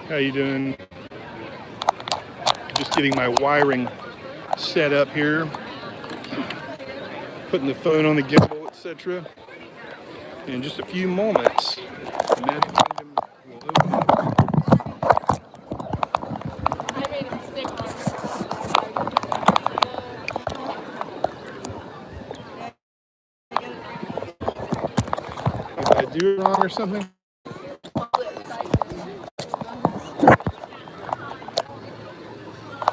How you doing? Just getting my wiring set up here. Putting the phone on the gimbal, etc. In just a few moments, the Magic Kingdom will open up. I made him stick on. Did I do it wrong or something?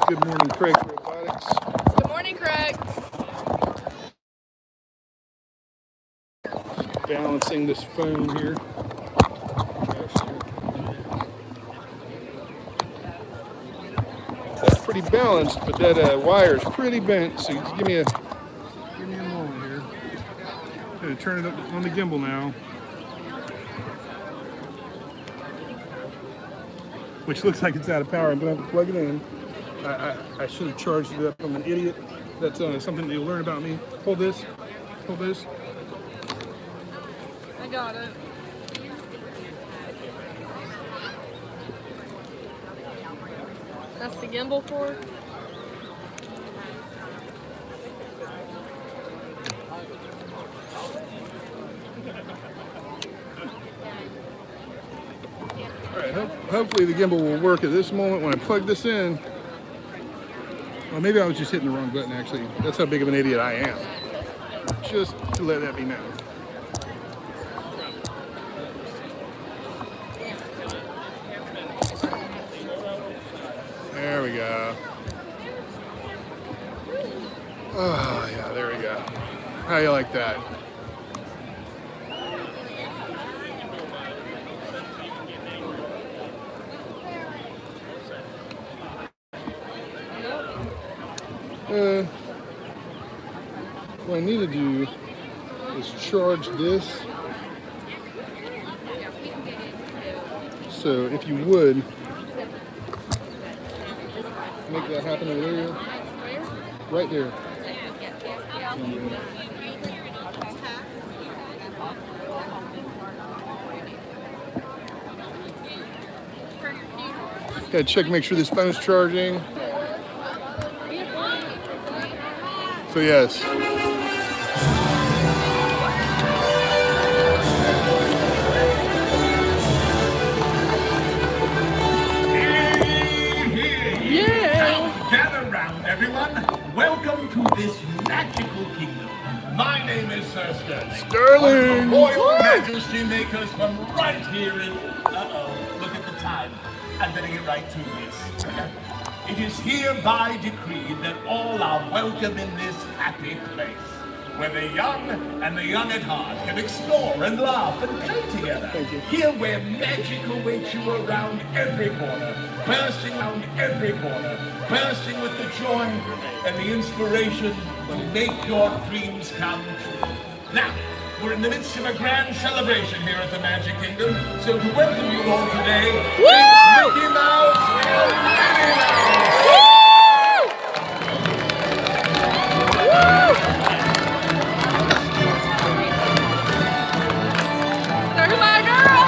Good morning, Craig Robotics. Good morning, Craig. Just balancing this phone here. That's pretty balanced, but that wire's pretty bent. So just give me a moment here. Gonna turn it up on the gimbal now, which looks like it's out of power. I'm gonna have to plug it in. I should have charged it up. I'm an idiot. That's something you'll learn about me. Hold this. Hold this. I got it. That's the gimbal cord. All right. Hopefully the gimbal will work at this moment when I plug this in. Well, maybe I was just hitting the wrong button, actually. That's how big of an idiot I am. Just to let that be known. There we go. Oh, yeah, there we go. How you like that? What I need to do is charge this. So if you would, make that happen over there. Right there. Gotta check, make sure this phone's charging. So yes. Gather round, everyone. Welcome to this magical kingdom. My name is Sir Sterling. Sterling! Royal Majesty makers from right here in... Uh-oh, look at the time. I better get right to this. It is hereby decreed that all are welcome in this happy place, where the young and the young at heart can explore and laugh and play together. Here where magic awaits you around every corner, bursting around every corner, bursting with the joy and the inspiration to make your dreams come true. Now, we're in the midst of a grand celebration here at the Magic Kingdom, so to welcome you all today, it's Mickey Mouse and Minnie Mouse! There's my girl!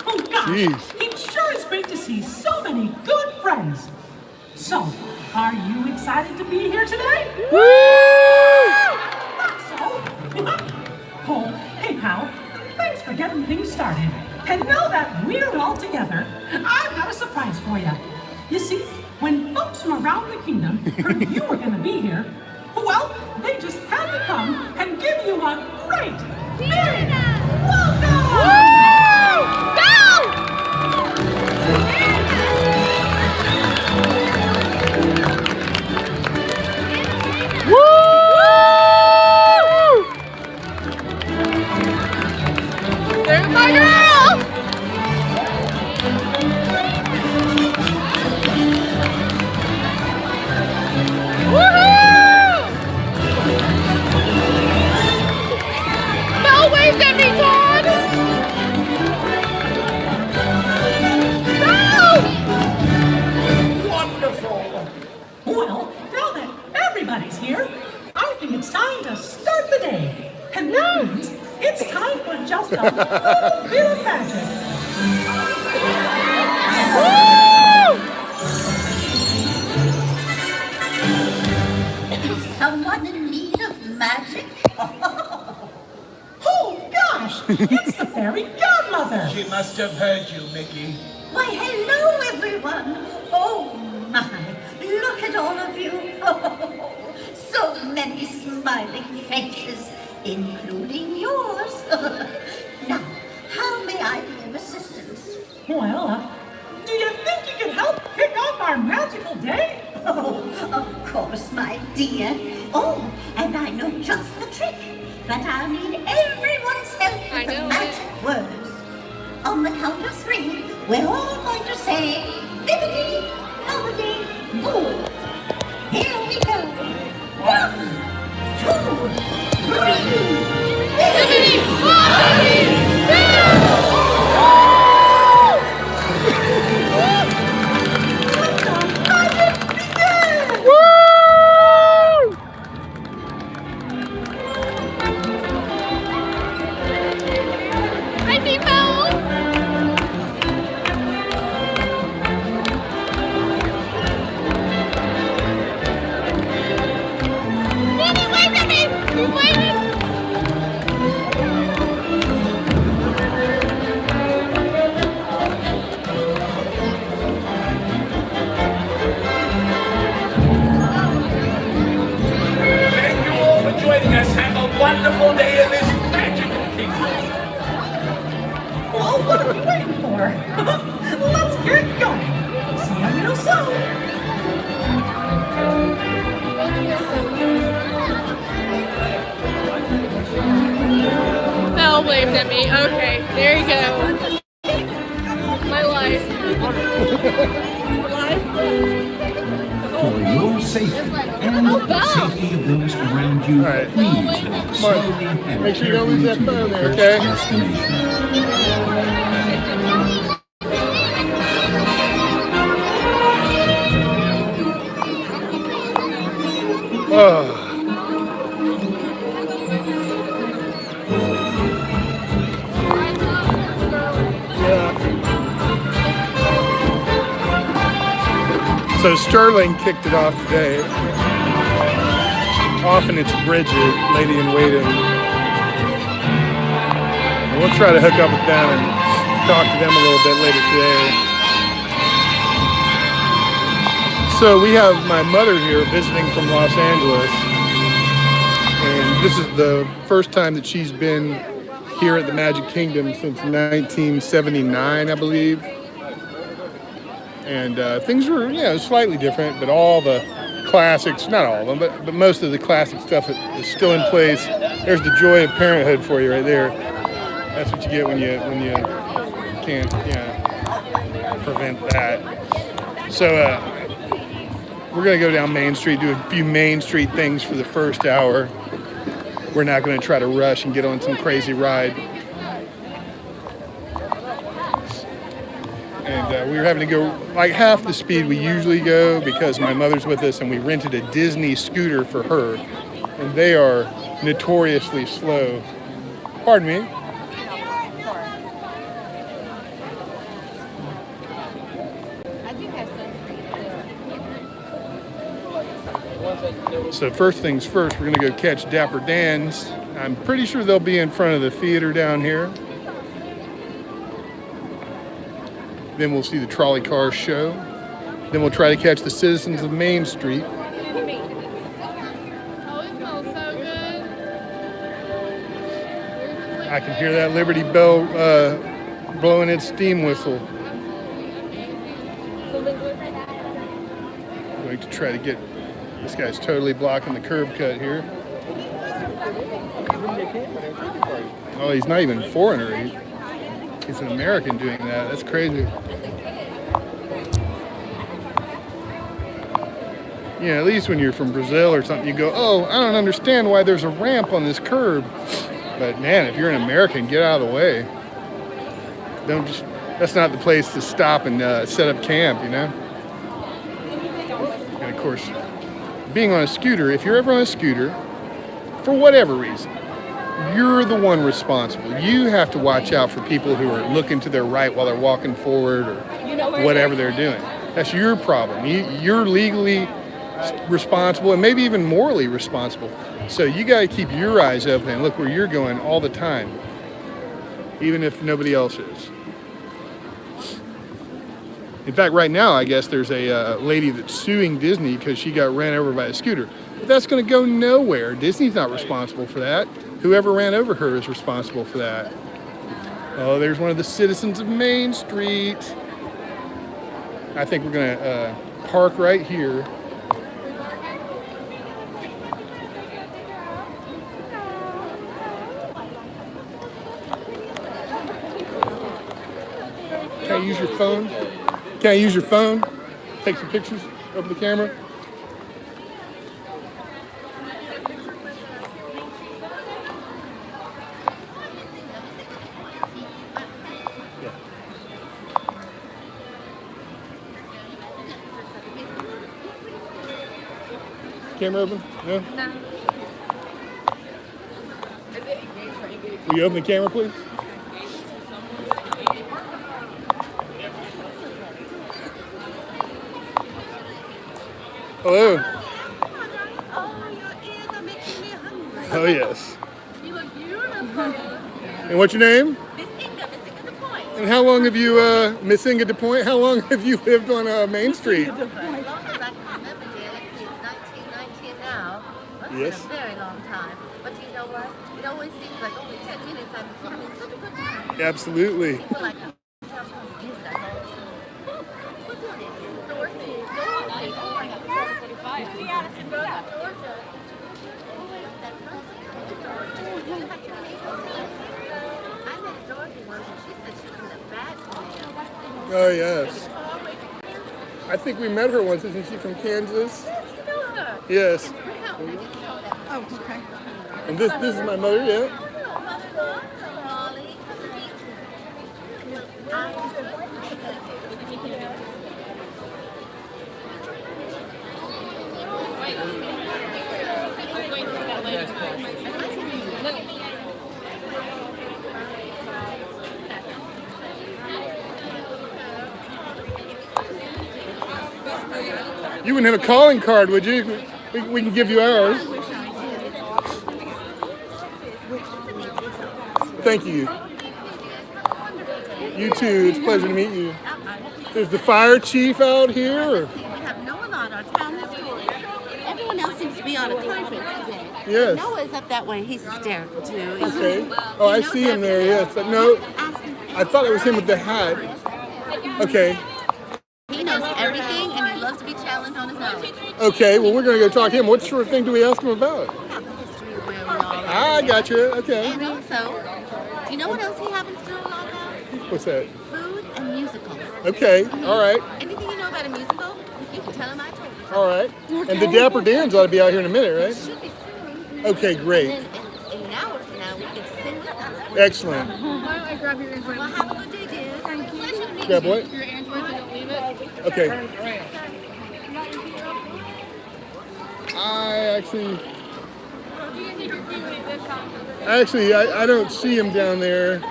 Oh gosh, Jeez. it sure is great to see so many good friends. So, are you excited to be here today? Woo! Not so. Oh, hey pal, thanks for getting things started. And now that we're all together, I've got a surprise for you. You see, when folks from around the kingdom heard you were going to be here, well, they just had to come and give you a great big welcome! Woo! Go! There's my girl! Woohoo! No, waved at me, Todd! No! Wonderful! Well, now that everybody's here, I think it's time to start the day. And that means it's time for just a little bit of magic. Is someone in need of magic? Oh gosh, it's the fairy godmother. She must have heard you, Mickey. Why, hello, everyone. Oh, my. Look at all of you. So many smiling faces, including yours. Now, how may I be of assistance? Well, do you think you could help kick off our magical day? Oh, of course, my dear. Oh, and I know just the trick. But I'll need everyone's help I with the know magic words. On the count of 3, we're all going to say, bibbidi, bobbidi, boo. Here we go. 1, 2, 3. Bibbidi, bobbidi, Hi, people! Minnie, wave at me! You waving? Thank you all for joining us. Have a wonderful day in this magical kingdom. Well, what are we waiting for? Let's get going. See you real soon. Belle waved at me. Okay, there you go. My life. For your safety and the safety of those around you, All right. please walk slowly and Make sure you don't lose that carefully to phone your there, first okay? destination. Oh. So Sterling kicked it off today. Often it's Bridget, lady in waiting. And we'll try to hook up with them and talk to them a little bit later today. So we have my mother here visiting from Los Angeles. And this is the first time that she's been here at the Magic Kingdom since 1979, I believe. And things were, slightly different, but all the classics, not all of them, but most of the classic stuff is still in place. There's the joy of parenthood for you right there. That's what you get when you can't, prevent that. So we're gonna go down Main Street, do a few Main Street things for the first hour. We're not gonna try to rush and get on some crazy ride. And we were having to go like half the speed we usually go because my mother's with us, and we rented a Disney scooter for her, and they are notoriously slow. Pardon me. So first things first, we're gonna go catch Dapper Dan's. I'm pretty sure they'll be in front of the theater down here. Then we'll see the trolley car show. Then we'll try to catch the citizens of Main Street. Oh, it smells so good. I can hear that Liberty Bell blowing its steam whistle. Going to try to get, this guy's totally blocking the curb cut here. Oh, he's not even a foreigner. He's an American doing that. That's crazy. At least when you're from Brazil or something, you go, oh, I don't understand why there's a ramp on this curb. But man, if you're an American, get out of the way. That's not the place to stop and set up camp, And of course, being on a scooter, if you're ever on a scooter, for whatever reason, you're the one responsible. You have to watch out for people who are looking to their right while they're walking forward or whatever they're doing. That's your problem. You're legally responsible and maybe even morally responsible. So you got to keep your eyes open and look where you're going all the time, even if nobody else is. In fact, right now, I guess there's a lady that's suing Disney because she got ran over by a scooter. But that's going to go nowhere. Disney's not responsible for that. Whoever ran over her is responsible for that. Oh, there's one of the citizens of Main Street. I think we're going to park right here. Can I use your phone? Can I use your phone? Take some pictures? Open the camera? Yeah. Camera open? No? No. Will you open the camera, please? Hello. Oh, your ears are making me hungry. Oh, yes. You look beautiful. And what's your name? Miss Inga the point. And how long have you, Miss Inga DePoint, how long have you lived on Main Street? For as long as I can remember, dear, let's see, it's 1919 now. That's Yes. been a very long time. But you know what? It always seems like only 10 minutes I'm having such a good time. Absolutely. People like to tell me to use that all the time. What's your name? Dorothy. Dorothy. Oh my God. Georgia. Oh, what's that person? Dorothy. You have to meet her. I met Dorothy once and she said she was in a bad man. Oh, yes. I think we met her once. Isn't she from Kansas? You know her. Yes. Oh, okay. And this is my mother, yeah. You wouldn't have a calling card, would you? We can give you ours. Thank you. You too. It's a pleasure to meet you. There's the fire chief out here. We have Noah on our town story. Everyone else seems to be on a conference today. Yes. Noah's up that way. He's hysterical too. Okay. Oh, I see him there. Yes. But no, I thought it was him with the hat. Okay. He knows everything and he loves to be challenged on his knowledge. Okay. Well, we're gonna go talk to him. What sort of thing do we ask him about? About the history of where we all are. I got you. Okay. And also, do you know what else he happens to know a lot about? What's that? Food and musicals. Okay. All right. Anything you know about a musical, you can tell him I told you. All right. And the Dapper Dans ought to be out here in a minute, right? Should be soon. Okay. Great. And an hour from now, we get to sing with them. Excellent. Why don't I grab your Android? Well, have a good day, dear. Thank you. Pleasure to meet Grab you. what? Your Android, so don't leave it. Okay. I don't see him down there.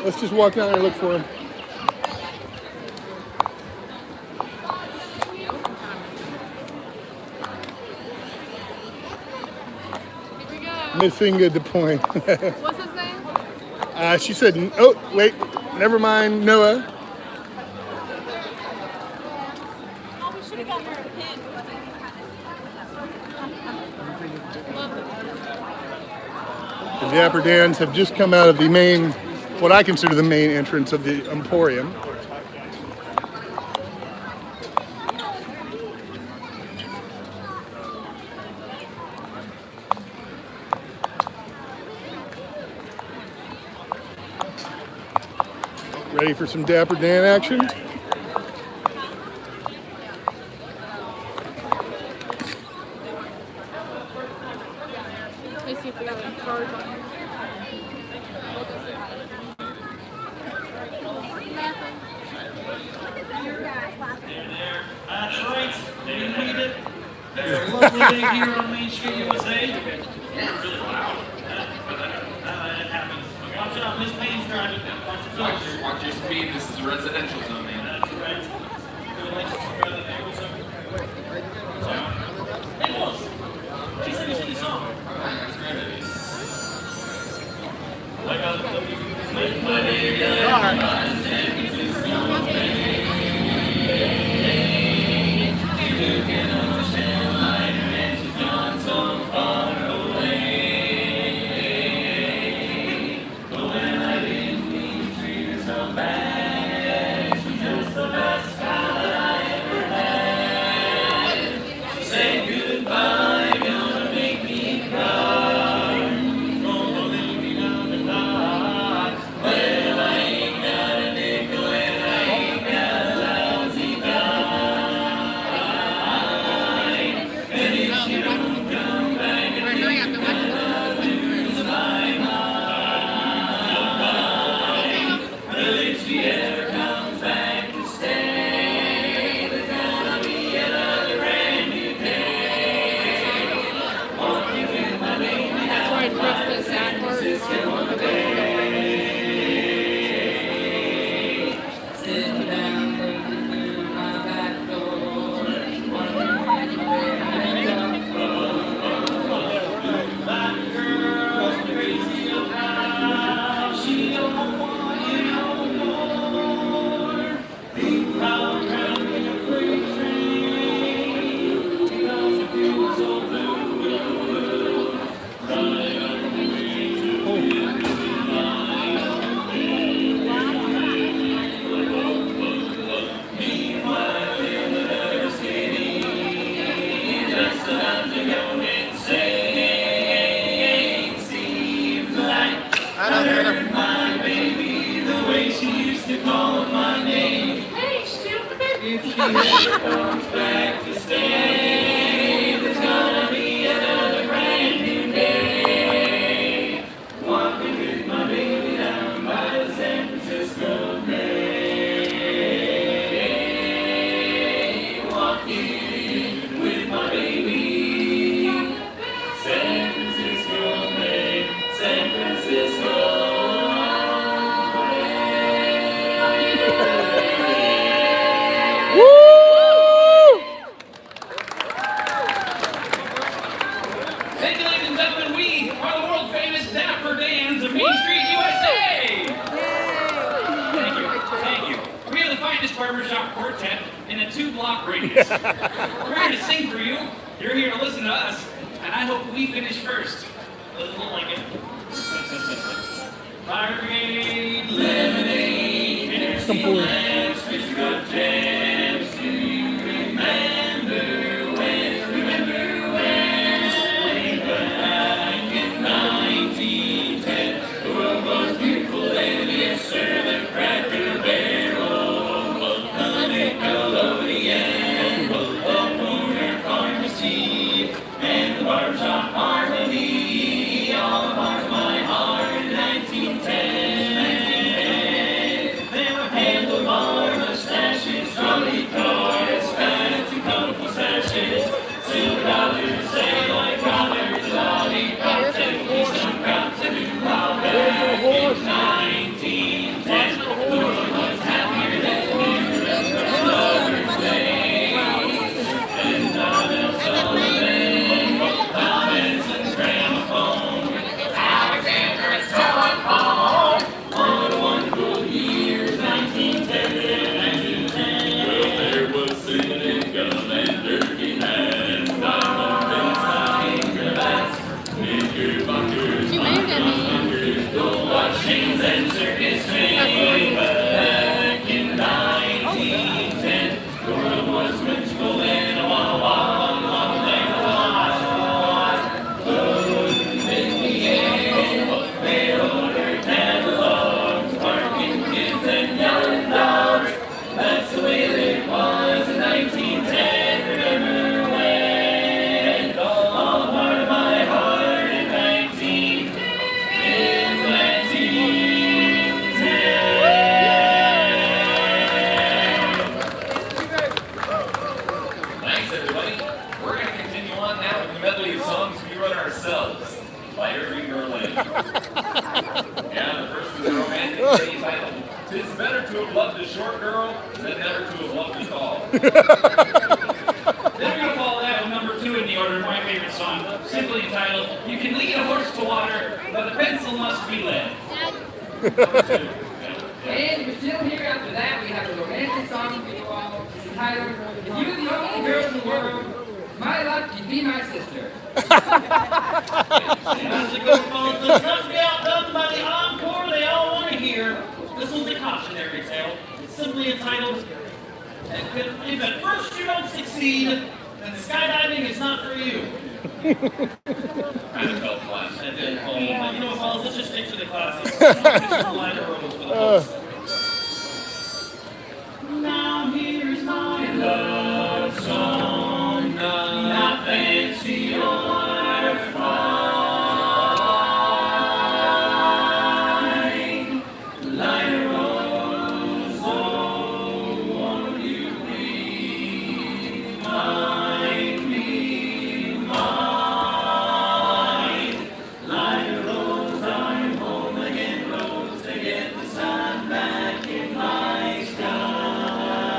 Let's just walk down there and look for him. Missing the point. What's his name? She said, oh, wait, never mind, Noah. The Dapper Dans have just come out of the main, what I consider the main entrance of the Emporium. Ready for some Dapper Dan action? Let me see if we got any cards on here. That's right. They made it. It's a lovely day here on Main Street, USA. Really loud. driving now. Watch your speed. This is a residential zone, man. That's right. Good license to brother there. What's up? Hey, boss. She said you sing the song. That's great of you. I got it. With my baby, barbershop quartet in a 2-block radius. We're here to sing for you, you're here to listen to us, and I hope we finish first. A little like it. Fire brigade, lemonade, lamps, fish cup jams. Do you remember when? Way back in 1910, the world was beautiful and yes sir, the Cracker Barrel, honey Nickelodeon, the Corner Pharmacy, and the barbershop harmony, all a part of my heart in 1910. There were handlebar mustaches, trolley cars, fancy colorful sashes, silver dollars, say like collars, lollipops, and Keystone cops, and new pop back in 1910. The world was happier than Lover's Day. And Donnell Sullivan, Robinson's gramophone, Alexander's telephone. What a wonderful year, 1910. There was singing, gum and turkey hats, diamond rings, stocking cravats, knickerbockers, knickerbockers, gold watch chains, and circus trains. Back in 1910, the world was whimsical and a long way to watch. Food in the air, mail order catalogs, barking kids and yelling dogs. That's the way that it was in 1910. Remember when? All part of my heart in 1910. Thanks, everybody. We're going to continue on now with the medley of songs we wrote ourselves by Irving Berlin. Yeah, the first is a romantic Then we're going to follow that with number 2 in the order, my favorite song, simply entitled, You Can Lead a Horse to Water, but the Pencil Must Be Led. Number 2. And we're still here after that. We have a romantic song for you all. It's entitled, If You Were the Only Girl in the World, My Luck, You'd Be My Sister. As it goes forward, let's not be outdone by the encore they all want to hear. This one's a cautionary tale. It's simply entitled, If at first you don't succeed, then skydiving is not for you. Kind of felt flat. That did fall. But you know what, fellas, let's just stick to the classics. Line of rules for the folks. Now here's my love song, not fancy or fine. Like a rose, oh, won't you be mine, be mine? Like a rose, I'm home again, rose to get the sun back in my sky.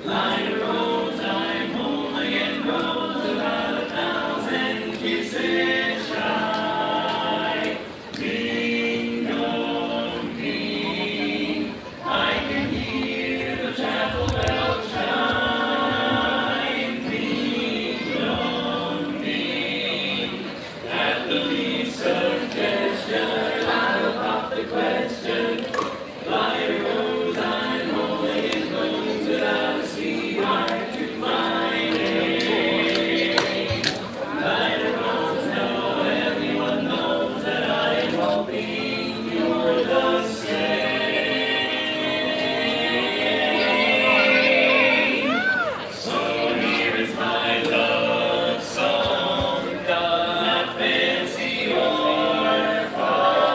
Like a rose, I'm home again, rose about 1,000 kisses shy. Ding dong ding, I can hear the chapel bell chime. Ding dong ding, at the least suggestion, I'll pop the question. Like a rose, I'm home again, rose without a sweetheart to my name. Like a rose, no, everyone knows that I am hoping you're the same. So here is my love song, not fancy or fine.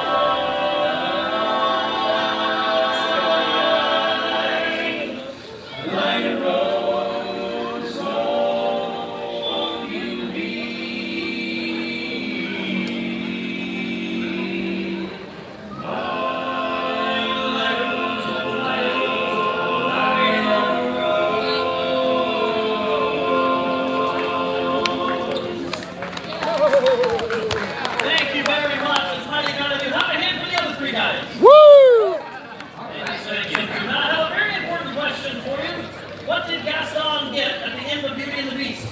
Like a rose, oh, won't you be Thank you very much. It's mighty kind of you. Have a hand for the other 3 guys. Woo! Thank you. Now, I have a very important question for you. What did Gaston get at the end of Beauty and the Beast?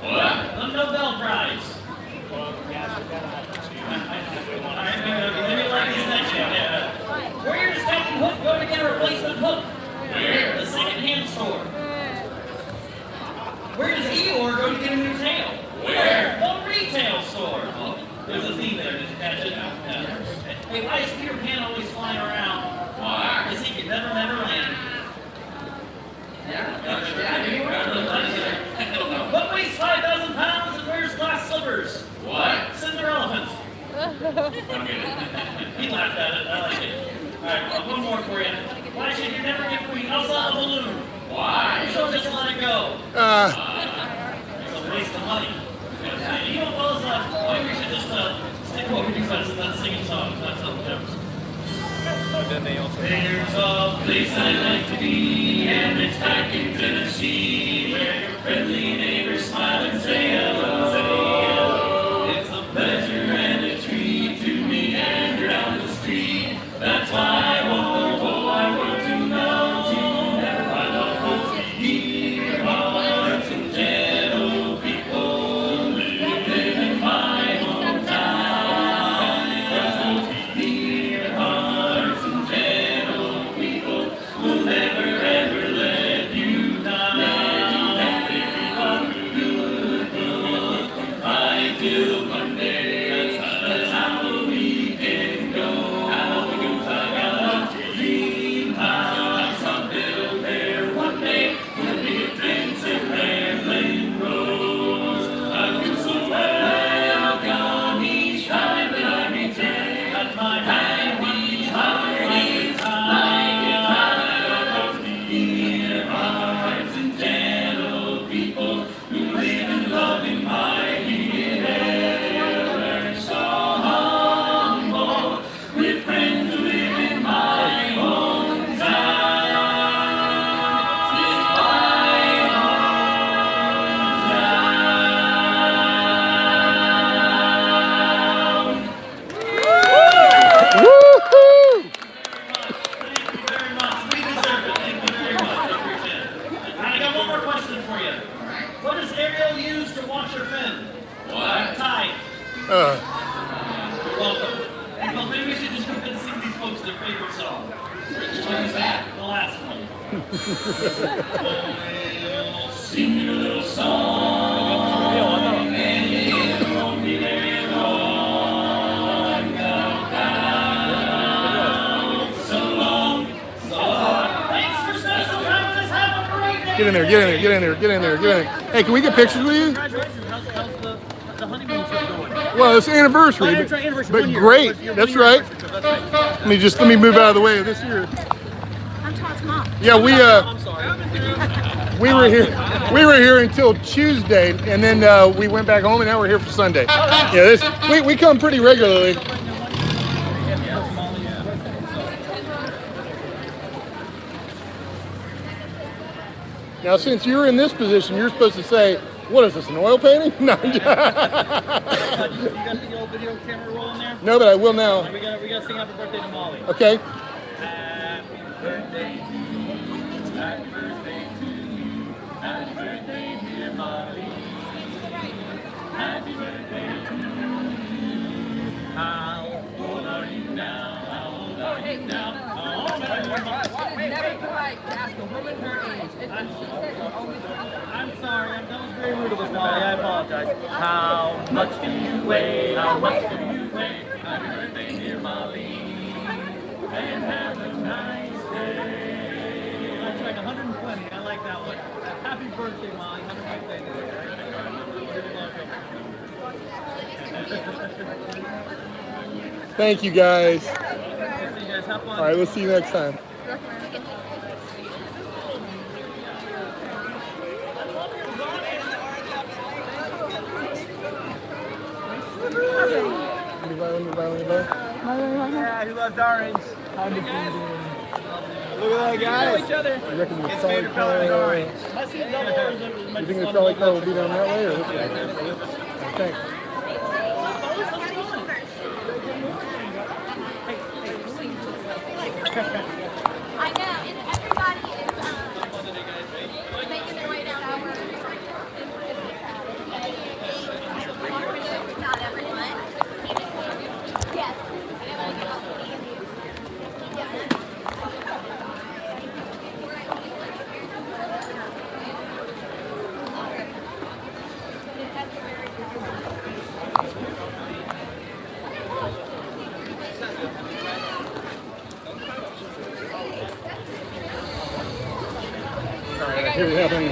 What? The Nobel Prize. All right, let me like these next one. Where does Captain Hook go to get a replacement hook? Where? The second-hand store. Where does Eeyore go to get a new tail? Where? The retail store. Oh, there's a theme there. Did you catch it? Yeah. Hey, why is Peter Pan always flying around? Why? Because he can never land. What weighs 5,000 pounds and wears glass slippers? What? Cinderella. He laughed at it. I like it. All right, one more for you. Why should you never give Queen Elsa a balloon? Why? She'll just let it go. It's a waste of money. You know, fellas, maybe we should just stick to what we do best, not singing songs, not telling jokes. There's a place I like to be, and it's back in Tennessee, where your friendly neighbors smile and say hello. It's a pleasure and a treat to meet Andrew down the street. That's why I want the whole wide world to know. I love folks dear hearts and gentle people who live in my hometown. There's those dear hearts and gentle people who'll never ever let you down. Everyone good will fight till one day. That's how we can go. How we go, I got a dream house I'll build there one day. We'll be a fence and rambling rose. I feel so welcome each time that I return. At my happy time, dear hearts and gentle people who live and love in my hidden. Welcome. Well, maybe we should just go ahead and sing these folks their favorite song. Which one is that? The last one. Sing a little song, and it won't be very long. Down, so long, so long. Thanks for spending some time with us. Have a great day. Get in there, get in there, get in there, get in there, get in there. Hey, can we get pictures with you? Congratulations. How's the honeymoon trip going? Well, it's anniversary, but great. That's right. Let me move out of the way of this here. I'm Todd's mom. Yeah, I'm sorry. we were here until Tuesday, and then we went back home, and now we're here for Sunday. Yeah, we come pretty regularly. Now, since you're in this position, you're supposed to say, "What is this, an oil painting?" No. You got the old video camera rolling there? No, but I will now. We got to sing happy birthday to Molly. Okay. Happy birthday to you. Happy birthday to you. Happy birthday, dear Molly. Happy birthday to you. How old are you now? How old are you now? How old are you now? Never polite to ask a woman her age. I'm sorry, that was very rude of us, Molly. I apologize. How much do you weigh? How much do you weigh? Happy birthday, dear Molly. And have a nice day. That's like 120. I like that one. Happy birthday, Molly. Have a great day today. Thank you, guys. See you guys. Have fun. All right, we'll see you next time. Yeah, he loves orange. Look at that, guys. Each other. You reckon the It's trolley made car? of orange. You think the trolley car will be down that way or this way? Okay. I know, and everybody is making their way down our not everyone. Yes. Here we have him.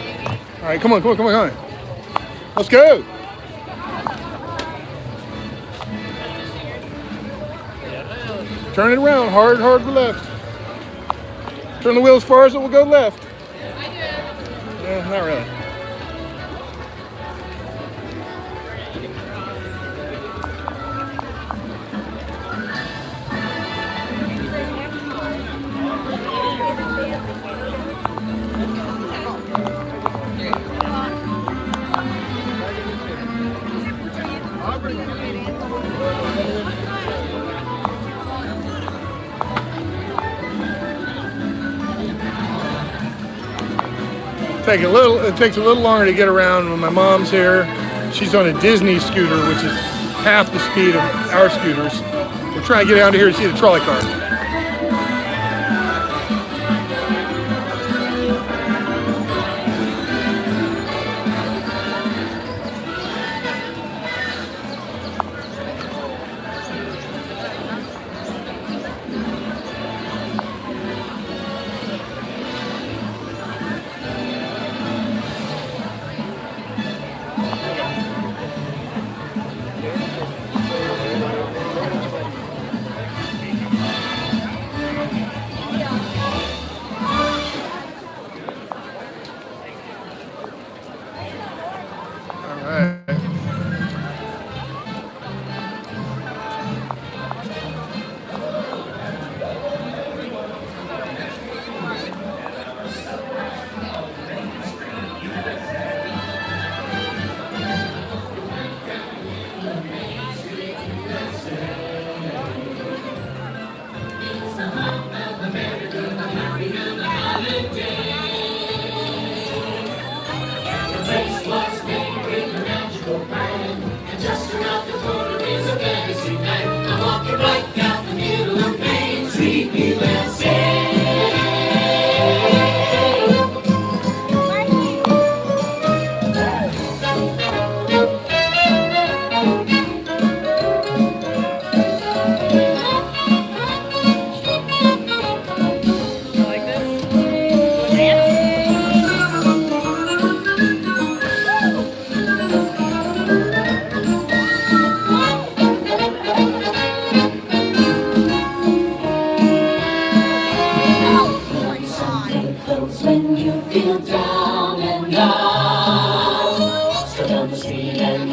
All right, come on. Let's go. Turn it around, hard to left. Turn the wheel as far as it will go left. Yeah, not really. It takes a little longer to get around when my mom's here. She's on a Disney scooter, which is half the speed of our scooters. We're trying to get down to here to see the trolley car.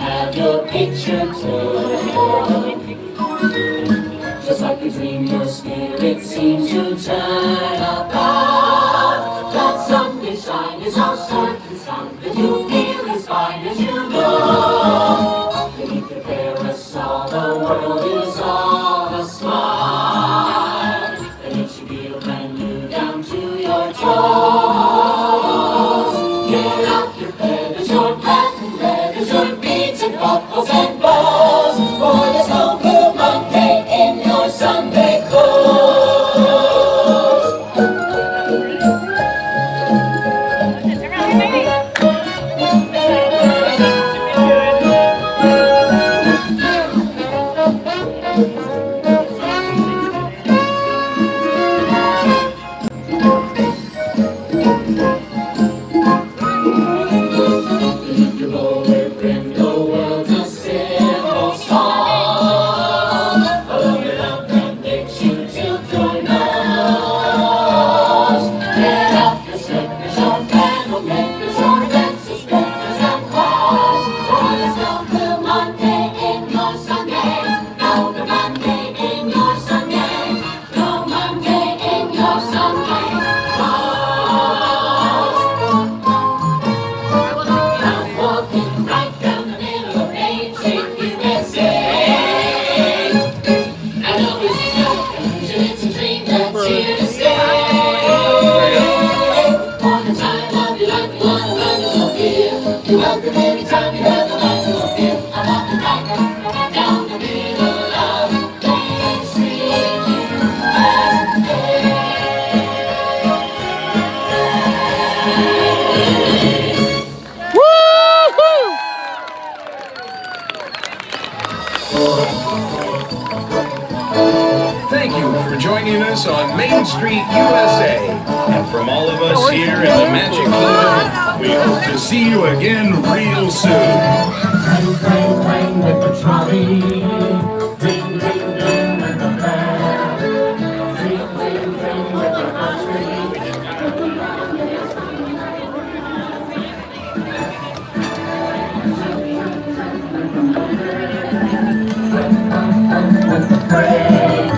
have your picture too. Just like a dream, your spirit seems to turn about. That Sunday shine is our certain sign that you feel as fine as you know. Beneath the parasol, the world is all a smile, and it should feel brand new down to your toes. Get out your feathers, your patent leathers, your beads and buckles and bows, for there's no Blue Monday in your Sunday clothes. Thank you for joining us on Main Street, USA. And from all of us here in the Magic Kingdom, we hope to see you again real soon. Clang, clang, clang with the trolley. Ding, ding, ding with the bell. Ding, ding, ding with the with the parade.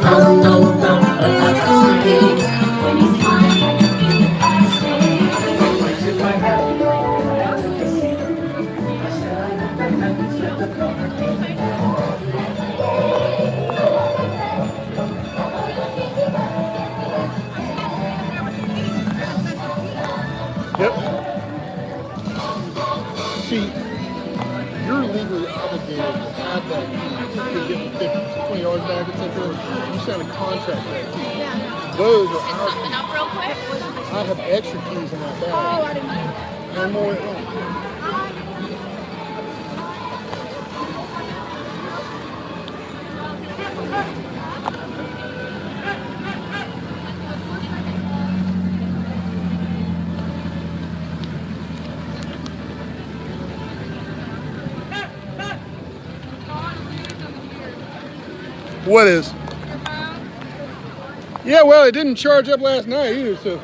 Dum, dum, dum, when you smile, Yep. See, you're legally obligated to have that key to get the $20 back, etc. You sign a contract for that key. Those are our Something up real quick. I have extra keys in my bag. Oh, I didn't know. And more at home. What is? Yeah, well, it didn't charge up last night either, so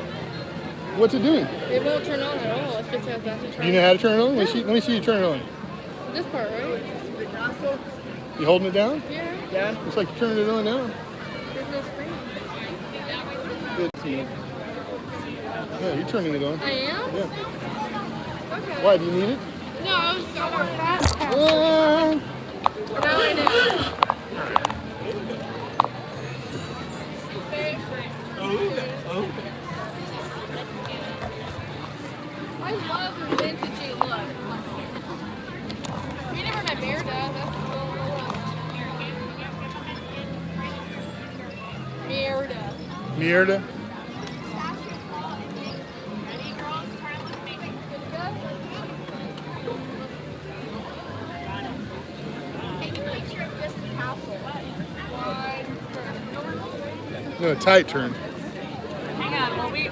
what's it doing? It won't turn on at all. It's just has that to turn. Do you know how to turn it on? Let me see you turn it on. This part, right? You holding it down? Yeah. Yeah. Looks like you're turning it on now. There's no screen. Good to see you. Yeah, you're turning it on. I am? Yeah. Okay. Why, do you need it? No, I was going fast. Uh, No, I didn't. I love the vintagey look. You never met Merida. That's Merida. Merida? No, a tight turn. Hang on, well, we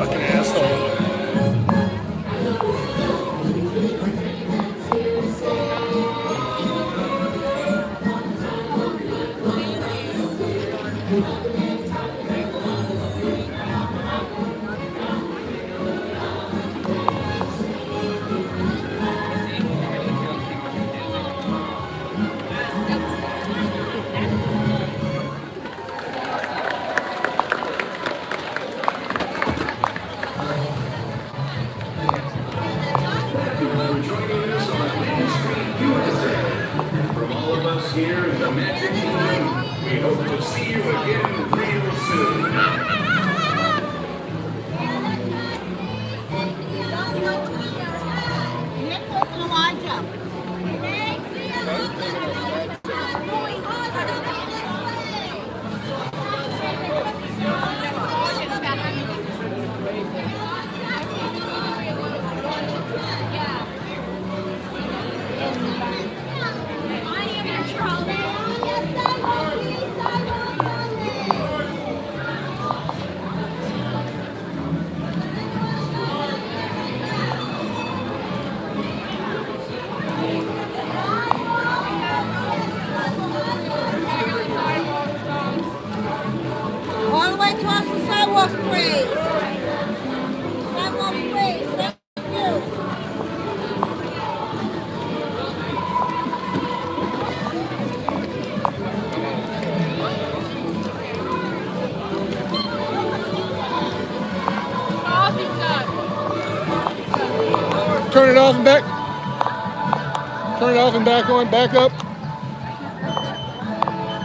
Fucking asshole. From all of us here in the Magic Kingdom, we hope to see you again real soon. All the way across the sidewalks, please. Sidewalk, please. Thank you. Turn it off and back. Turn it off and back on. Back up.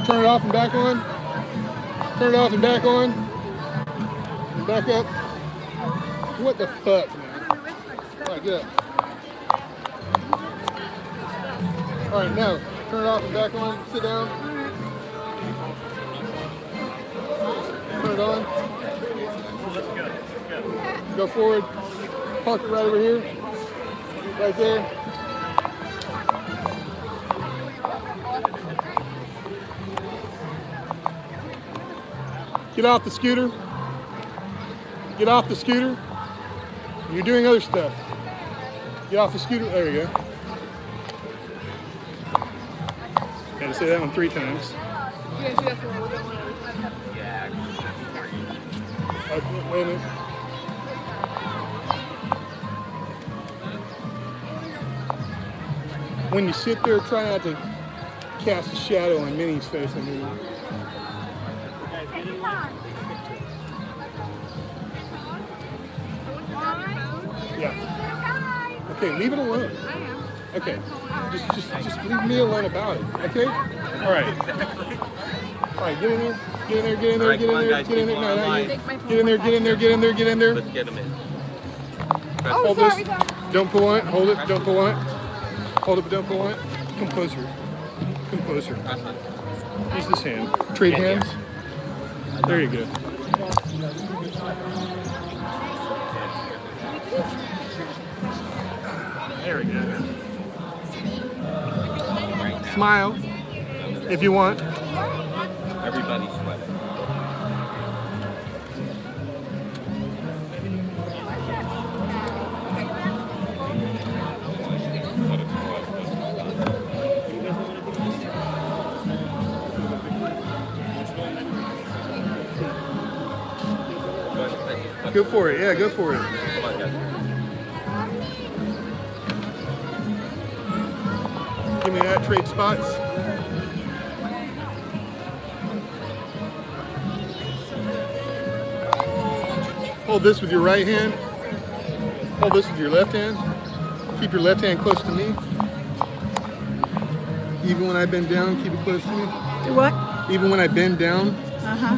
Turn it off and back on. Turn it off and back on. Back up. What the fuck, man? All right, get up. All right, now turn it off and back on. Sit down. Turn it on. Go forward. Park it right over here. Right there. Get off the scooter. Get off the scooter. You're doing other stuff. Get off the scooter. There you go. Got to say that one 3 times. You guys do that for me. Wait a minute. When you sit there, try not to cast a shadow on Minnie's face. I mean, yeah. Okay, leave it alone. Okay, just leave me alone about it. Okay. All right. All right. Get in there. Get in there. Get in there. Get in there. Get in there. No, not you. Get in there. Get in there. Get in there. Get in there. Let's get him in. Hold this. Don't pull on it. Hold it. Don't pull on it. Hold it, but don't pull on it. Come closer. Come closer. Use this hand. Trade hands. There you go. There we go. Smile if you want. Everybody's sweating. Go for it. Yeah, go for it. Come on, guys. Give me that. Trade spots. Hold this with your right hand. Hold this with your left hand. Keep your left hand close to me. Even when I bend down, keep it close to me. Do what? Even when I bend down, Uh-huh.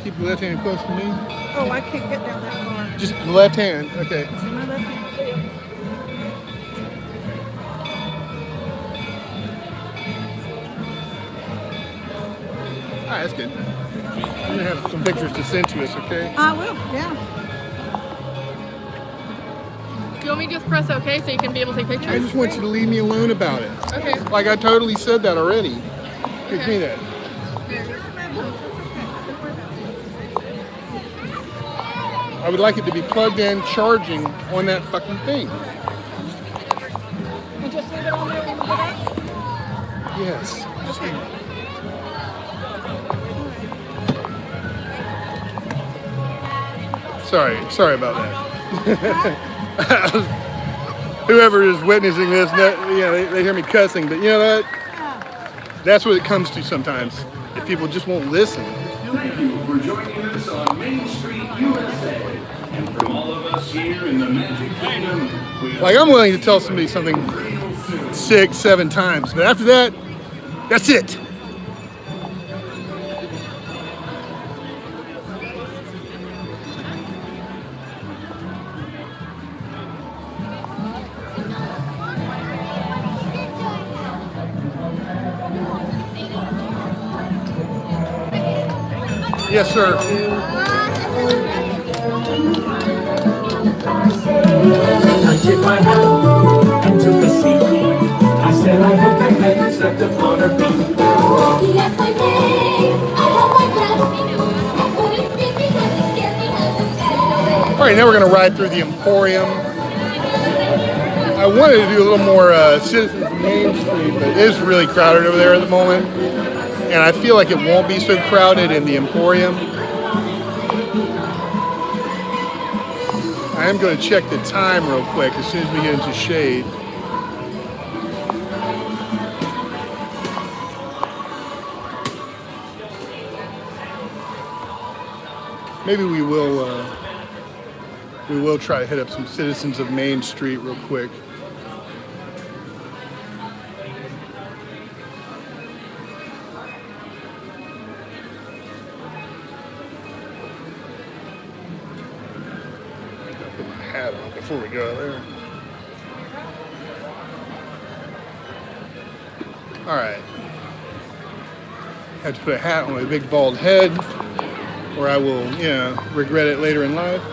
keep your left hand close to me. Oh, I can't get down that far. Just the left hand. Okay. See my left hand? All right, that's good. I'm gonna have some pictures to send to us, okay? I will, yeah. Do you want me to just press OK so you can be able to take pictures? I just want you to leave me alone about it. Okay. Like I totally said that already. Give me that. I would like it to be plugged in, charging on that fucking thing. And just leave it on there and put it out? Yes. Sorry about that. Whoever is witnessing this, they hear me cussing, but you know what? That's what it comes to sometimes. If people just won't listen. Thank you for joining us on Main Street, USA. And from all of us here in the Magic Kingdom, Like, I'm willing to tell somebody something 6, 7 times, but after that, that's it. Yes, sir. I took my hat and took a seat. I said I hope my head slept upon her feet. Yes, I did. I held my breath. I couldn't speak because it scared me as a child. All right, now we're going to ride through the Emporium. I wanted to do a little more Citizens Main Street, but it is really crowded over there at the moment. And I feel like it won't be so crowded in the Emporium. I am going to check the time real quick as soon as we get into shade. Maybe we will try to hit up some Citizens of Main Street real quick. Put my hat on before we go there. All right. Had to put a hat on my big bald head, or I will, regret it later in life.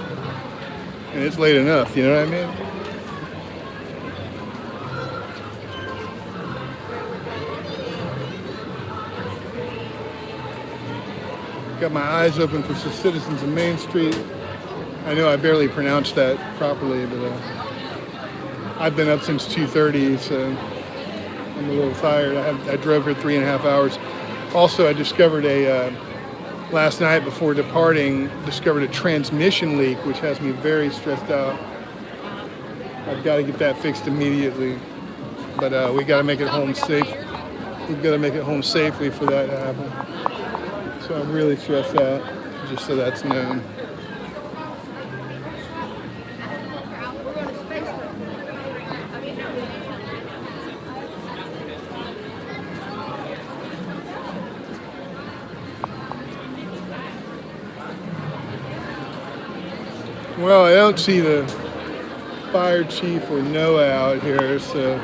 And it's late enough, you know what I mean? Got my eyes open for some Citizens of Main Street. I know I barely pronounced that properly, but I've been up since 2:30, so I'm a little tired. I drove here 3.5 hours. Also, I discovered last night before departing, discovered a transmission leak, which has me very stressed out. I've got to get that fixed immediately, but we got to make it home safe. We've got to make it home safely for that to happen. So I'm really stressed out, just so that's known. Well, I don't see the fire chief or Noah out here, so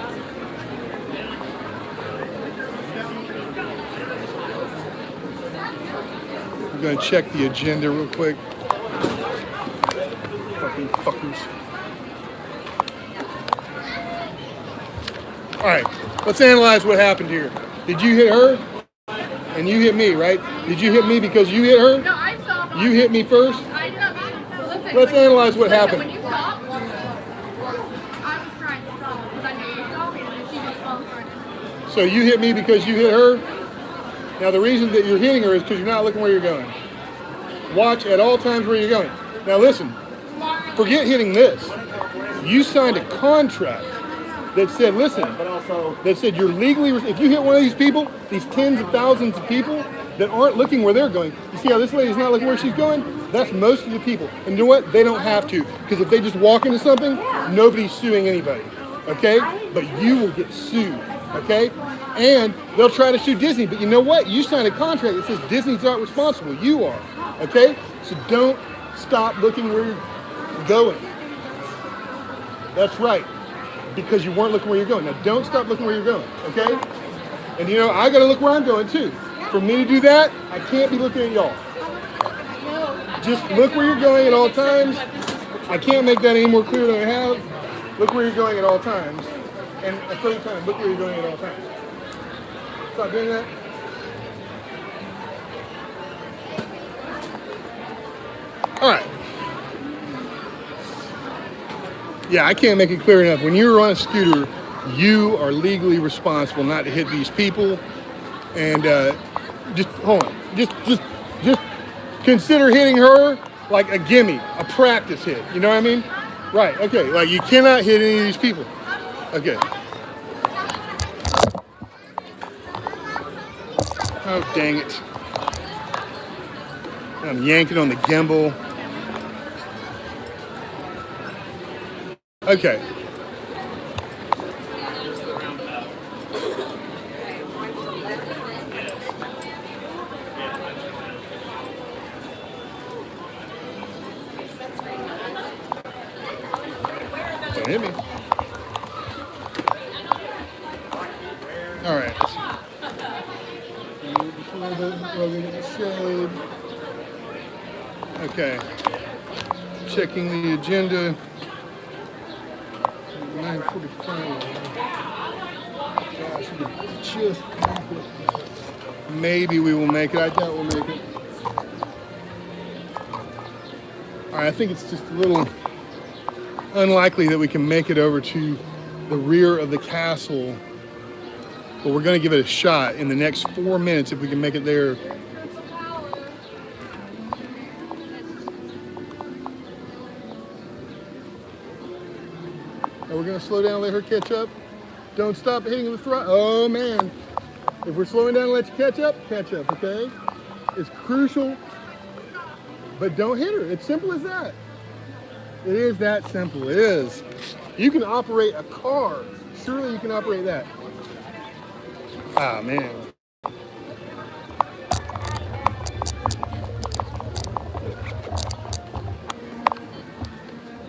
I'm gonna check the agenda real quick. Fucking fuckers. All right, let's analyze what happened here. Did you hit her? And you hit me, right? Did you hit me because you hit her? No, I stopped. You hit me first? I know. Listen, Let's analyze what happened. When you stopped, I was trying to stop because I knew you were stopping and then she just fell in front of me. So you hit me because you hit her? Now the reason that you're hitting her is because you're not looking where you're going. Watch at all times where you're going. Now listen, forget hitting this. You signed a contract that said, listen, that said you're legally, if you hit one of these people, these tens of thousands of people that aren't looking where they're going, you see how this lady's not looking where she's going? That's most of the people. And you know what? They don't have to, because if they just walk into something, nobody's suing anybody, okay? But you will get sued, okay? And they'll try to sue Disney, but you know what? You signed a contract that says Disney's not responsible. You are, okay? So don't stop looking where you're going. That's right, because you weren't looking where you're going. Now don't stop looking where you're going, okay? And you know, I gotta look where I'm going too. For me to do that, I can't be looking at y'all. Just look where you're going at all times. I can't make that any more clear than I have. Look where you're going at all times. And a third time, look where you're going at all times. Stop doing that. All right. Yeah, I can't make it clear enough. When you're on a scooter, you are legally responsible not to hit these people. And just hold on. Just consider hitting her like a gimme, a practice hit. You know what I mean? Right. Okay. Like you cannot hit any of these people. Okay. Oh dang it! I'm yanking on the gimbal. Okay. Don't hit me. All right. Okay. Checking the agenda. 9:45. Gosh, just maybe we will make it. I doubt we'll make it. All right, I think it's just a little unlikely that we can make it over to the rear of the castle, but we're going to give it a shot in the next 4 minutes if we can make it there. We're going to slow down and let her catch up. Don't stop hitting the throttle. Oh man. If we're slowing down and let you catch up, okay? It's crucial, but don't hit her. It's simple as that. It is that simple. It is. You can operate a car. Surely you can operate that. Ah, man.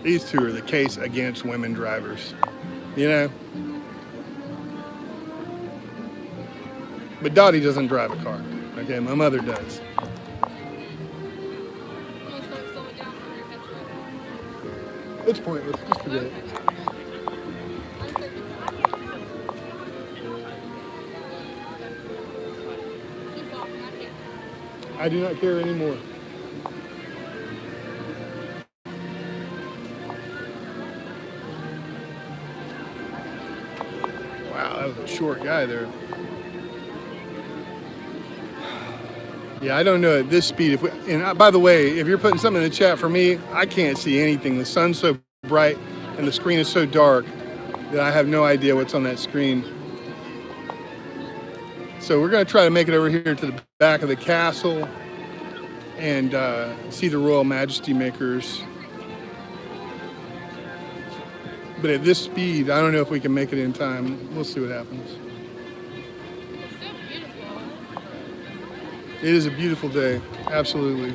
These two are the case against women drivers, you know? But Dottie doesn't drive a car, okay? My mother does. It's pointless, just forget it. I do not care anymore. Wow, that was a short guy there. Yeah, I don't know at this speed. If we, and by the way, if you're putting something in the chat for me, I can't see anything. The sun's so bright and the screen is so dark that I have no idea what's on that screen. So we're going to try to make it over here to the back of the castle and see the Royal Majesty Makers. But at this speed, I don't know if we can make it in time. We'll see what happens. It's so beautiful. It is a beautiful day, absolutely.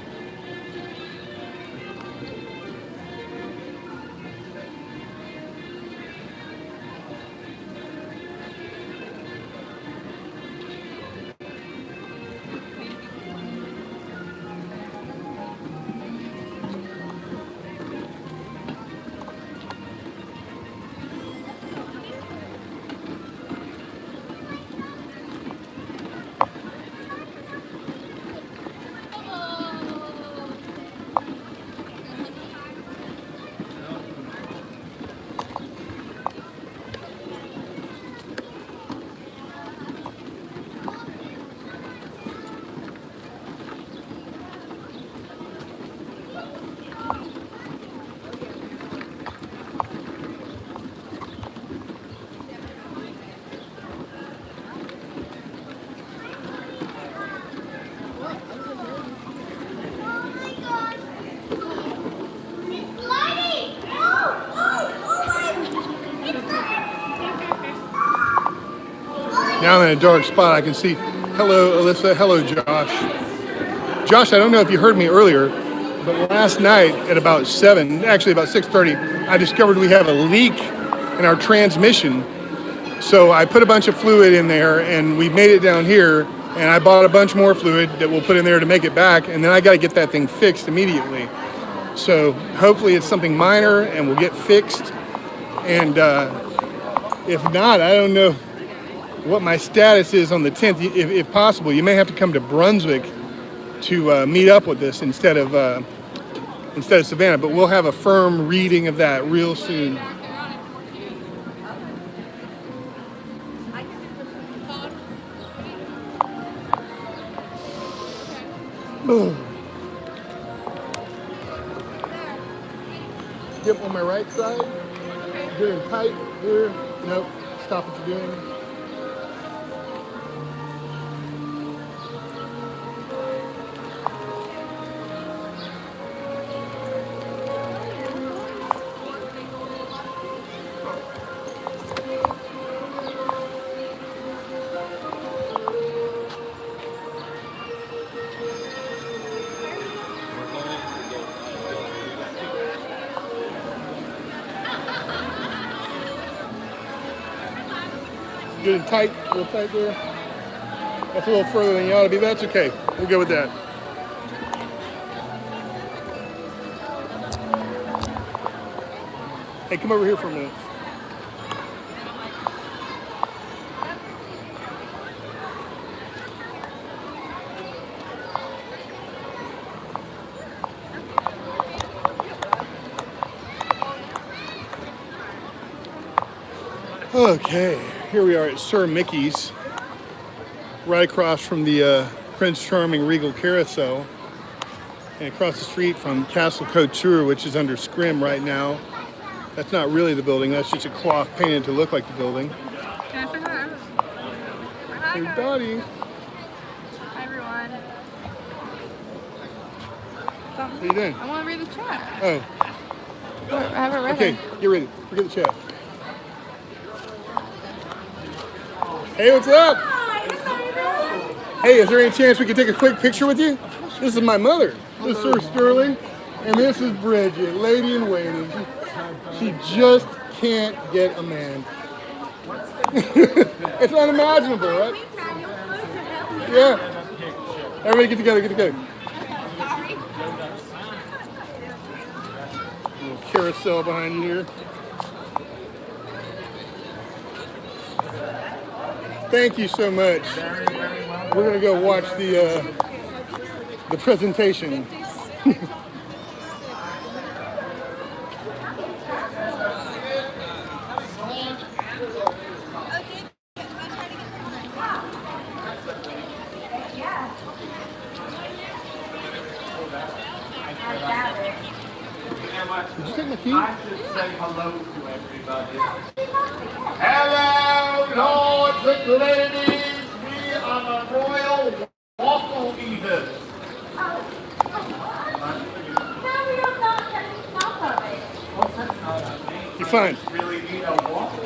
Now I'm in a dark spot. I can see. Hello, Alyssa. Hello, Josh. Josh, I don't know if you heard me earlier, but last night at about 7, actually about 6:30, I discovered we have a leak in our transmission. So I put a bunch of fluid in there, and we made it down here, and I bought a bunch more fluid that we'll put in there to make it back, and then I got to get that thing fixed immediately. So hopefully it's something minor, and we'll get fixed. And if not, I don't know what my status is on the 10th. If possible, you may have to come to Brunswick to meet up with us instead of Savannah, but we'll have a firm reading of that real soon. Get on my right side. Get in tight here. Nope. Stop what you're doing. Getting tight, real tight there. That's a little further than you ought to be. That's okay. We'll go with that. Hey, come over here for a minute. Okay, here we are at Sir Mickey's, right across from the Prince Charming Regal Carousel, and across the street from Castle Couture, which is under scrim right now. That's not really the building, that's just a cloth painted to look like the building. Can I say hi? Hi, Hey, guys. Dottie. Hi, everyone. How you doing? I want to read the chat. Oh, I haven't read okay, it. get ready. Forget the chat. Hey, what's up? Hey, is there any chance we could take a quick picture with you? This is my mother. This is Sir Sterling, and this is Bridget, lady in waiting. She just can't get a man. It's unimaginable, right? Yeah. Everybody get together, get together. Little carousel behind you here. Thank you so much. We're gonna go watch the presentation. Did you take my key? I should say hello to everybody. Hello, lords and ladies. We are the Royal Waffle Eaters. You're fine. Really need a waffle?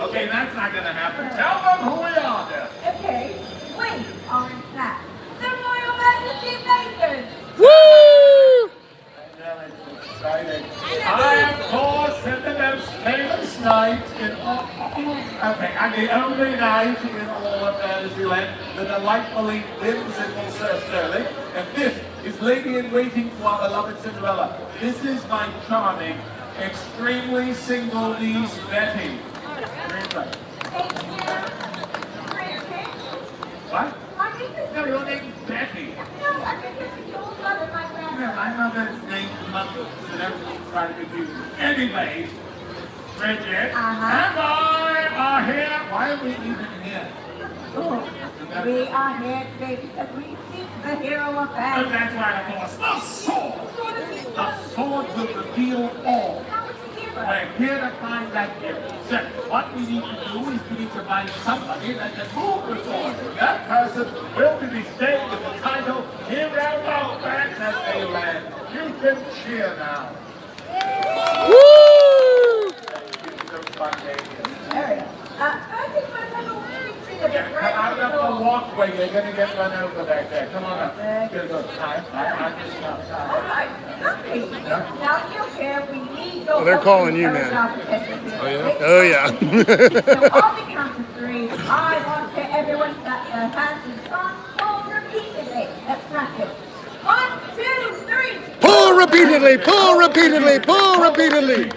Okay, that's not gonna happen. Tell them who we are then. Okay, we are in fact the Royal Majesty Bakers. Woo! I, of course, am the most famous night in all. Okay, I'm the only night in all of Fantasyland, the delightfully whimsical Sir Sterling, and this is Lady in Waiting to our beloved Cinderella. This is my charming, extremely single niece Betty. What? No, your name is Betty. My mother's name is Mother, so everyone's trying to confuse me. Anyway, Bridget and I are here. Why are we even here? We are here today because we seek the hero of Oh, Fantasy. that's right, of course. The sword! The sword will reveal all. We're here to find that hero. So, what we need to do is we need to find somebody that can move the sword. That person will be staying with the title Hero of Fantasyland. You can cheer now. Woo! I think we're going to see the Come out up the walkway, you're going to get run over back there. Come on up. Good, good. All right, okay. Now, you here, we need to They're calling you, man. Oh, yeah? Oh, yeah. So, on the count of three, I want to everyone that hands and strong, pull repeatedly. Let's practice. 1, 2, 3. Pull repeatedly, pull repeatedly, pull repeatedly.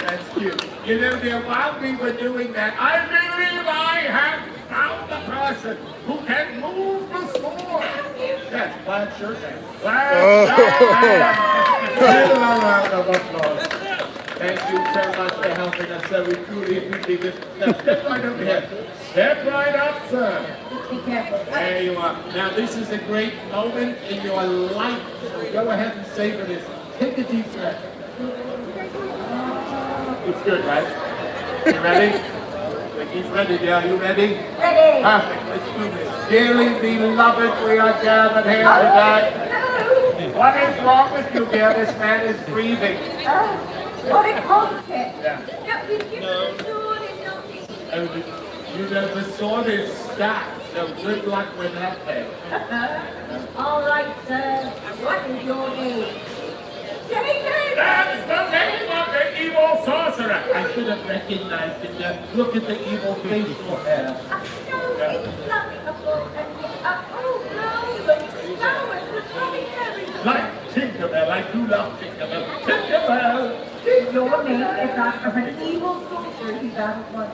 That's cute. You know, dear, while we were doing that, I believe I have found the person who can move the sword. Yes, glad sure can. Glad round of applause. Thank you so much for helping us, sir. We truly appreciate this. Now, step right over here. Step right up, sir. Be careful. There you are. Now this is a great moment in your life. So go ahead and savor this. Take a deep breath. It's good, right? You ready? He's ready, dear. You ready? Ready. Perfect. Let's do this. Dearly beloved, we are gathered here today. What is wrong with you, dear? This man is breathing. What a concept. Yeah. You know, the sword is stacked, so good luck with that thing. All right, sir. What is your name? Jacob! That's the name of the evil sorcerer! I should have recognized it. Look at the evil facial hair. Like Tinkerbell, I do love Tinkerbell. Tinkerbell! Your name is that of an evil sorcerer who's out of one.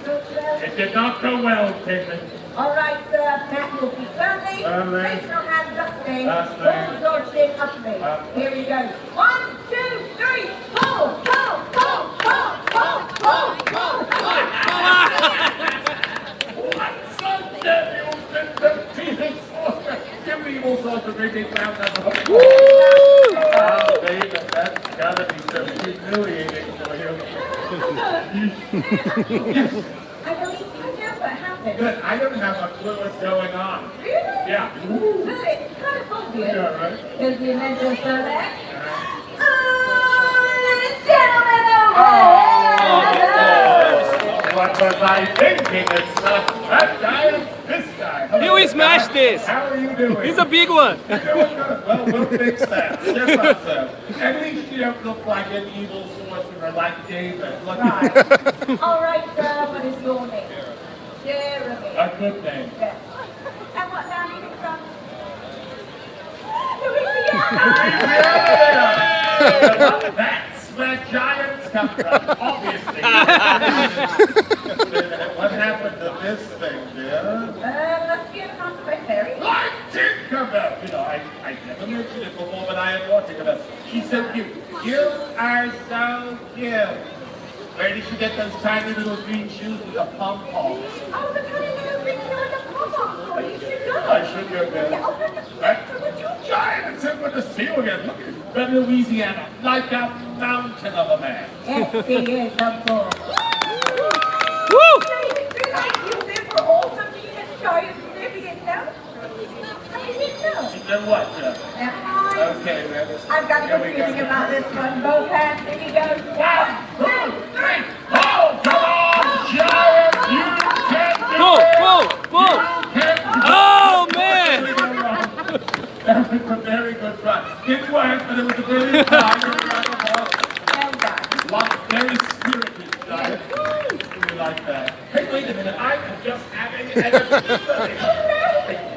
It did not go well, Caitlin. All right, sir. Pat will be firmly. Firmly. Place your hands dustly. Dustly. Pull your chin uply. Here we go. 1, 2, 3. Pull, pull, pull, pull, pull, pull, pull, pull. What's up, Daniel? The demon sorcerer. Give the evil sorcerer a big, big round of applause. Oh, baby, that's gotta be so humiliating for you. I believe you know what happened. Good. I don't have a clue what's going on. Really? Yeah. Well, it's kind of obvious. Yeah, right. Because you mentioned so that. What was I thinking? It's that guy and this guy. Here we smashed this. How are you doing? It's a big one. Doing good. Well, we'll fix that. Step up, sir. At least you don't look like an evil sorcerer like David. Look Right. All right, sir. What is your name? Jeremy. a good name. Yes. And what land are you from? Louisiana. That's where giants come from, obviously. What happened to this thing, dear? Let's get on to it, Harry. Like Tinkerbell! You know, I never mentioned it before, but I adore Tinkerbell. She's so cute. You are so cute. Where did you get those tiny little green shoes with the pom-poms? Oh, the tiny little green shoe with the pom-poms. Oh, you should go. I should go there. Yeah, open the Giants in with the seal again. Look at Louisiana, like a mountain of a man. Yes, he is, of course. Woo! You've been for all the meanest giants living in them. I didn't know. You know what, Jeff? Never mind. Okay, man. I've got a good feeling about this one. Both hands, here you go. 1, 2, 3. Oh, come on, Giant! You can do Pull, it! pull, pull. You can do Oh, man. That was a very good try. Didn't work, but it was a brilliant try. Well done. Like very spirited, Giant. We like that. Hey, wait a minute. I am just having an epiphany.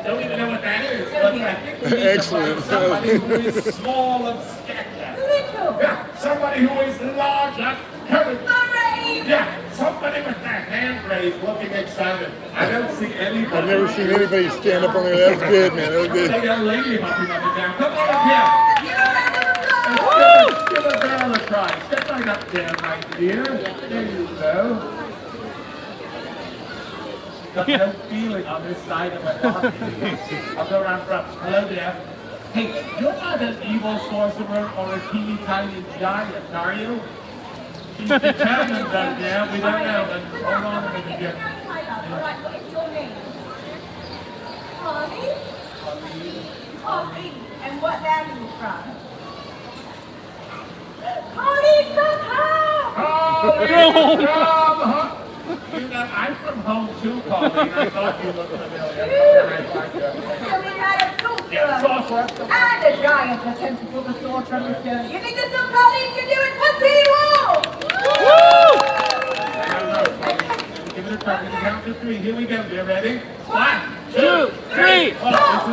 Don't even know what that is. But I think we need to find somebody who is small of stature. Little. Yeah, somebody who is large of courage. Hooray! Yeah, somebody with their hand raised looking excited. I don't see anybody. I've never seen anybody stand up on there. That was good, man. That was good. They got a lady hopping up and down. Come on up here. Give a girl a try. Step right up there, my dear. There you go. Got no feeling on this side of my body. I'll go around front. Hello there. Hey, you're not an evil sorcerer or a teeny tiny giant, are you? She's determined, though, dear. We don't know, but hold on a minute here. All right, what is your name? Holly? Holly. And what land are you from? Holly, come home! Holly, come home! You know, I'm from home too, Colleen. I thought you looked familiar. So we had a sorcerer. Yeah, sorcerer. And a giant attempted to pull the sword from the stone. You think this little Colleen can do it? What's he wall? Give it a try. We're gonna count to 3. Here we go. You ready? 1, 2, 3. Oh,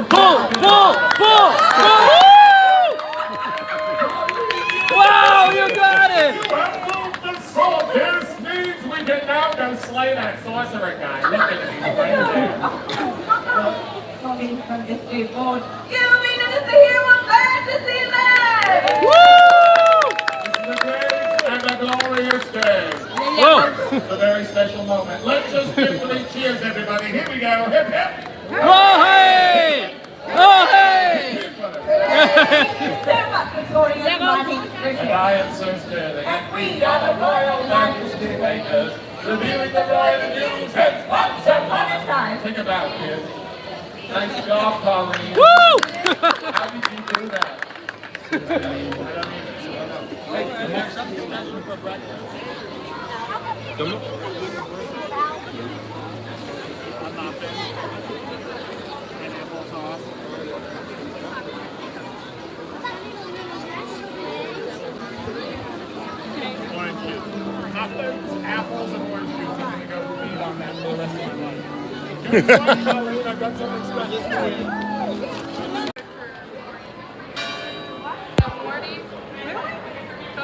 Pull, pull, pull, pull. Wow, you got it. You have moved the sword. This means we can now go slay that sorcerer guy. Look at him. He's right there. Colleen from this day forward. You mean it is the hero of fantasy land? Woo! This is a great and a glorious day. Whoa. It's a very special moment. Let's just give 3 cheers, everybody. Here we go. Hip, hip. and we are the Royal Majesty Makers, reviewing the royal news heads once upon a time. Think about it, kids. Nice job, Colleen. Woo! How did you do that? Orange juice. Apples and orange juice. I'm gonna go feed on that for the rest of my life. Give me one, Colleen. I've got something special for you.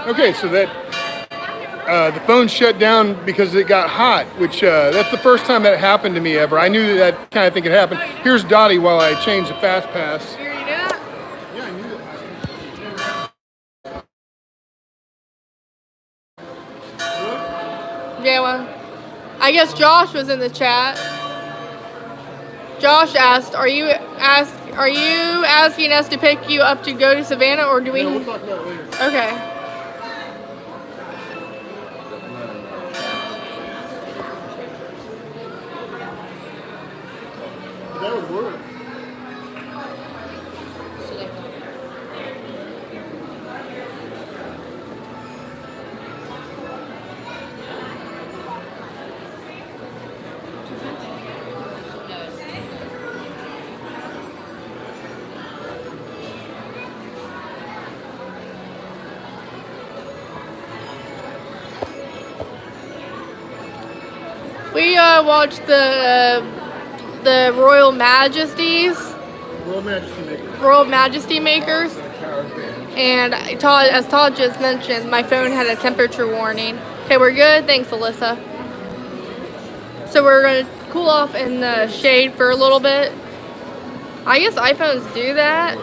Okay, so that the phone shut down because it got hot, which that's the first time that happened to me ever. I knew that kind of thing could happen. Here's Dottie while I change the fast pass. You already knew that? Yeah, I knew that. Yeah, well, I guess Josh was in the chat. Josh asked, "Are you asking us to pick you up to go to Savannah, or do we?" No, we'll talk about it later. Okay. That would work. We watched the Royal Majesties, Royal Majesty Makers, and Todd, as Todd just mentioned, my phone had a temperature warning. Okay, we're good. Thanks, Alyssa. So we're gonna cool off in the shade for a little bit. I guess iPhones do that.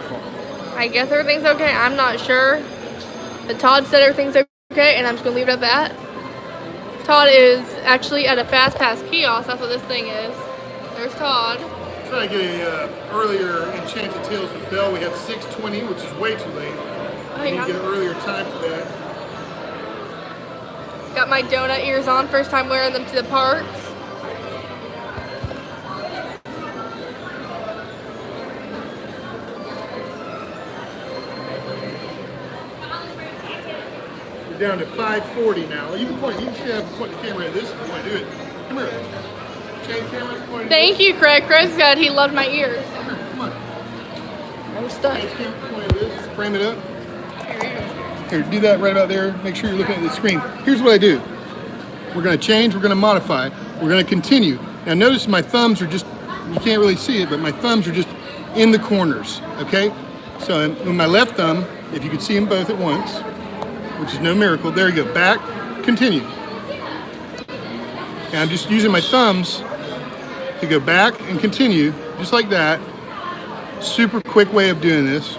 I guess everything's okay. I'm not sure. But Todd said everything's okay, and I'm just gonna leave it at that. Todd is actually at a fast pass kiosk. That's what this thing is. There's Todd. Trying to get a earlier Enchanted Tales with Belle. We have 6:20, which is way too late. Oh, I need yeah. to get an earlier time for that. Got my donut ears on. First time wearing them to the parks. We're down to 5:40 now. You can point. You can point the camera at this if you want to do it. Come here. Change cameras. Point. Thank you, Craig. Craig said he loved my ears. Come on. I'm stuck. Change camera. Point at this. Frame it up. Here, do that right about there. Make sure you're looking at the screen. Here's what I do. We're going to change. We're going to modify. We're going to continue. Now notice my thumbs are just, you can't really see it, but my thumbs are just in the corners, okay? So with my left thumb, if you could see them both at once, which is no miracle, there you go. Back, continue. And I'm just using my thumbs to go back and continue, just like that. Super quick way of doing this.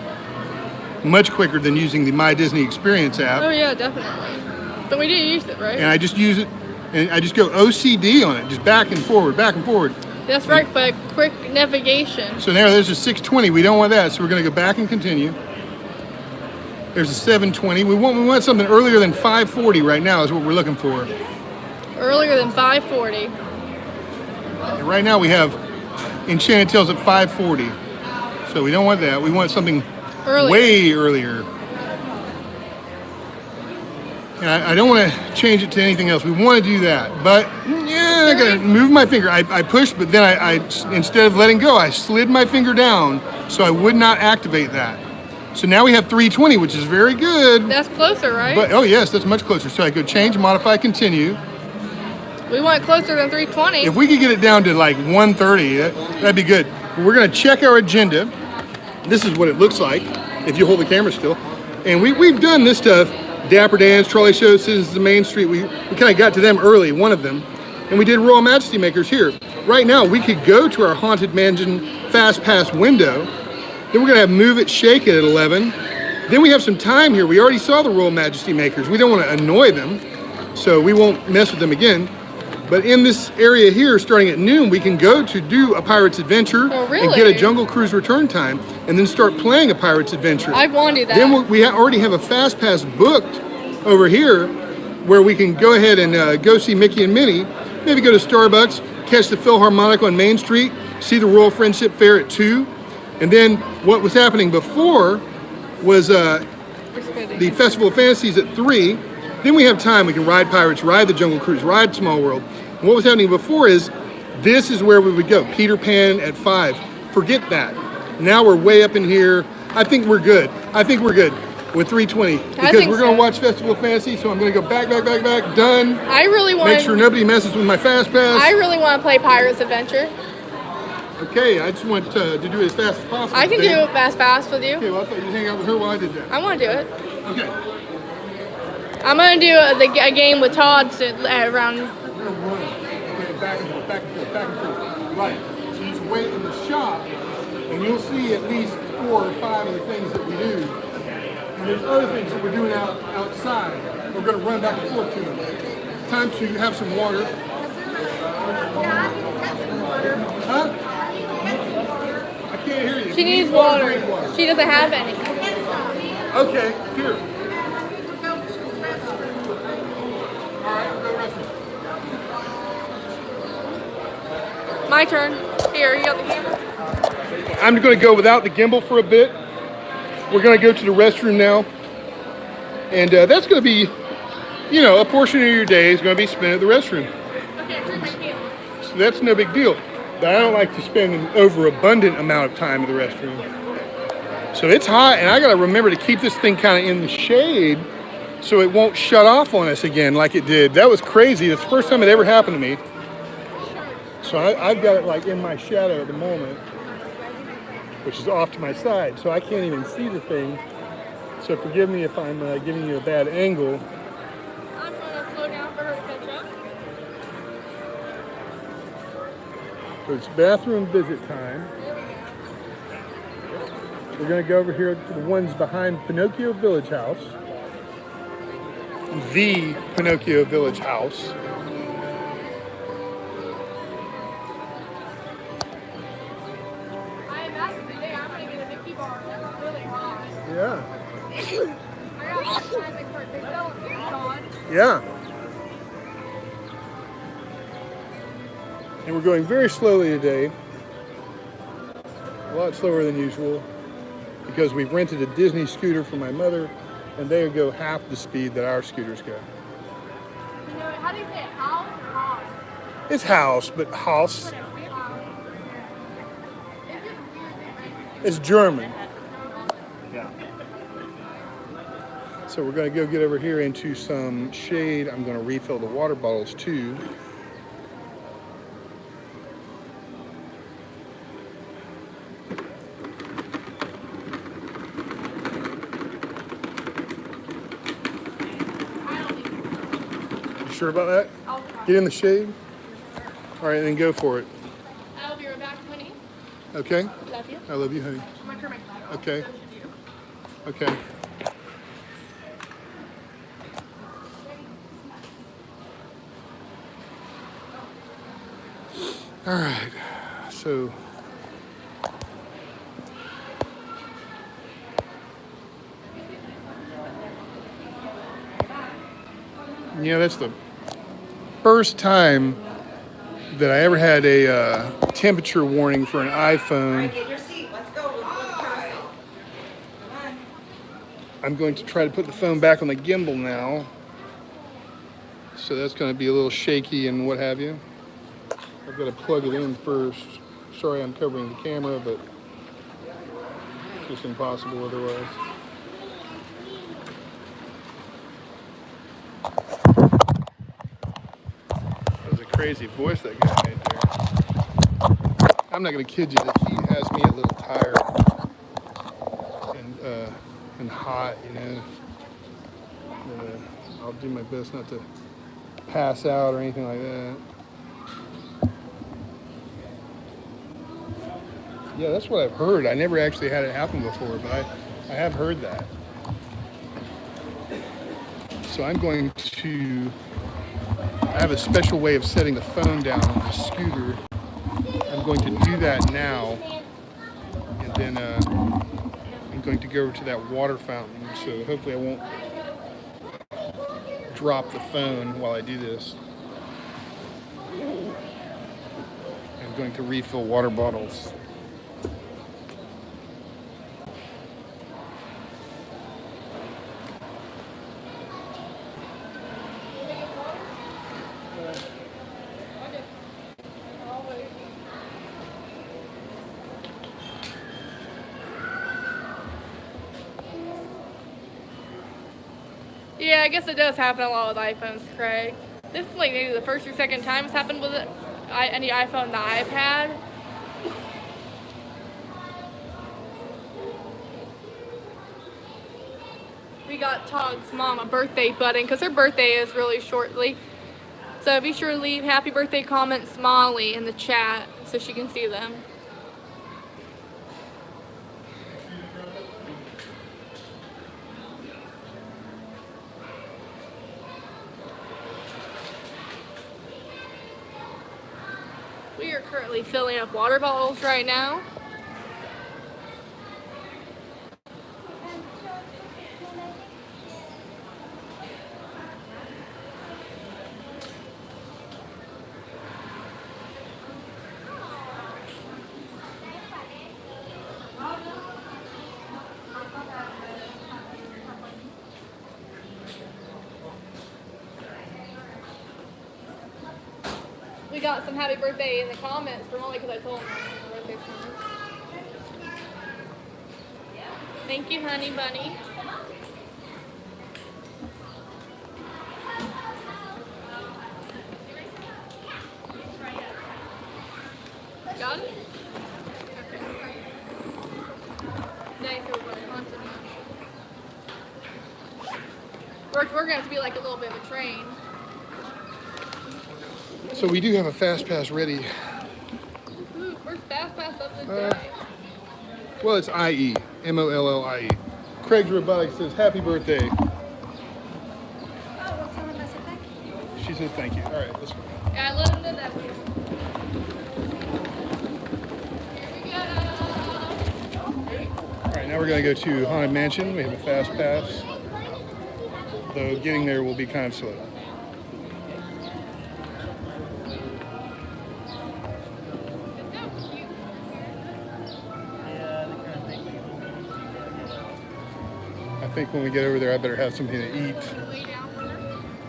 Much quicker than using the My Disney Experience app. Oh yeah, definitely. But we do use it, right? And I just use it, and I just go OCD on it, just back and forward, back and forward. That's right, for quick navigation. So now there's a 6:20. We don't want that, so we're going to go back and continue. There's a 7:20. We want something earlier than 5:40 right now is what we're looking for. Earlier than 5:40. And right now we have Enchanted Tales at 5:40. So we don't want that. We want something way earlier. And I don't want to change it to anything else. We want to do that. But yeah, I got to move my finger. I pushed, but then I instead of letting go, I slid my finger down so I would not activate that. So now we have 3:20, which is very good. That's closer, right? But oh yes, that's much closer. So I go change, modify, continue. We want closer than 3:20. If we could get it down to like 1:30, that'd be good. We're going to check our agenda. This is what it looks like if you hold the camera still. And we've done this stuff. Dapper Dan's, Trolley Show, Citizens of Main Street. We kind of got to them early, one of them. And we did Royal Majesty Makers here. Right now, we could go to our Haunted Mansion Fast Pass window. Then we're going to have Move It, Shake It at 11. Then we have some time here. We already saw the Royal Majesty Makers. We don't want to annoy them, so we won't mess with them again. But in this area here, starting at noon, we can go to do a Pirate's Adventure and get a Jungle Cruise return time, and then start playing a Pirate's Adventure. I want to do that. Then we already have a Fast Pass booked over here where we can go ahead and go see Mickey and Minnie, maybe go to Starbucks, catch the Philharmonic on Main Street, see the Royal Friendship Fair at 2. And then what was happening before was the Festival of Fantasies at 3. Then we have time. We can ride Pirates, ride the Jungle Cruise, ride Small World. And what was happening before is this is where we would go. Peter Pan at 5. Forget that. Now we're way up in here. I think we're good. I think we're good with 320 because we're going to watch Festival of Fantasy. So I'm going to go back. Done. I really want to make sure nobody messes with my fast pass. I really want to play Pirates Adventure. Okay, I just want to do it as fast as possible. I can do it fast with you. Okay, well I thought you'd hang out with her while I did that. I want to do it. Okay. I'm going to do a game with Todd around. We're going to run. Okay, back and forth. Right. So you just wait in the shop, and you'll see at least 4 or 5 of the things that we do. And there's other things that we're doing outside. We're going to run back and forth to them. Time to have some water. Huh? I can't hear you. She needs water. She doesn't have any. Okay, here. My turn. Here, you got the camera. I'm going to go without the gimbal for a bit. We're going to go to the restroom now. And that's going to be, a portion of your day is going to be spent at the restroom. So that's no big deal. But I don't like to spend an overabundant amount of time in the restroom. So it's hot, and I got to remember to keep this thing kind of in the shade so it won't shut off on us again like it did. That was crazy. That's the first time it ever happened to me. So I've got it like in my shadow at the moment, which is off to my side, so I can't even see the thing. So forgive me if I'm giving you a bad angle. I'm going to slow down for her to catch up. So it's bathroom visit time. We're going to go over here to the ones behind Pinocchio Village House. The Pinocchio Village House. I imagine today I'm going to get a Mickey bar. It's really hot. Yeah. I got some time for it. They sell it here, Todd. Yeah. And we're going very slowly today. A lot slower than usual because we've rented a Disney scooter for my mother and they go half the speed that our scooters go. How do you say it? House or house? It's house, but house. It's German. Yeah. So we're going to go get over here into some shade. I'm going to refill the water bottles too. You sure about that? Get in the shade. All right, then go for it. I'll be right back, honey. Okay. Love you. I love you, honey. I'm going to turn my phone off. Okay. Okay. All right. So that's the first time that I ever had a temperature warning for an iPhone. Get your seat. Let's go. Let's go to carousel. Come on. I'm going to try to put the phone back on the gimbal now. So that's going to be a little shaky and what have you. I've got to plug it in first. Sorry I'm covering the camera, but it's just impossible otherwise. That was a crazy voice that guy made there. I'm not going to kid you that he has me a little tired and hot, I'll do my best not to pass out or anything like that. Yeah, that's what I've heard. I never actually had it happen before, but I have heard that. So I'm going to, I have a special way of setting the phone down on the scooter. I'm going to do that now. And then I'm going to go over to that water fountain. So hopefully I won't drop the phone while I do this. I'm going to refill water bottles. Yeah, I guess it does happen a lot with iPhones, Craig. This is like maybe the first or second time it's happened with any iPhone that I've had. We got Todd's mom a birthday button because her birthday is really shortly. So be sure to leave happy birthday comments Molly in the chat so she can see them. We are currently filling up water bottles right now. We got some happy birthday in the comments from only because I told him my birthday's coming. Thank you, honey bunny. Got it? Okay. Thanks, everybody. We're going to have to be like a little bit of a train. So we do have a fast pass ready. Ooh, first fast pass of the day. Well, it's IE, MOLLIE. Craig's Robotics says happy birthday. Oh, well, someone must have thank you. She says thank you. All right, let's go. Yeah, I let him know that. Here we go. All right, now we're going to go to Haunted Mansion. We have a fast pass. Though getting there will be kind of slow. I think when we get over there, I better have something to eat.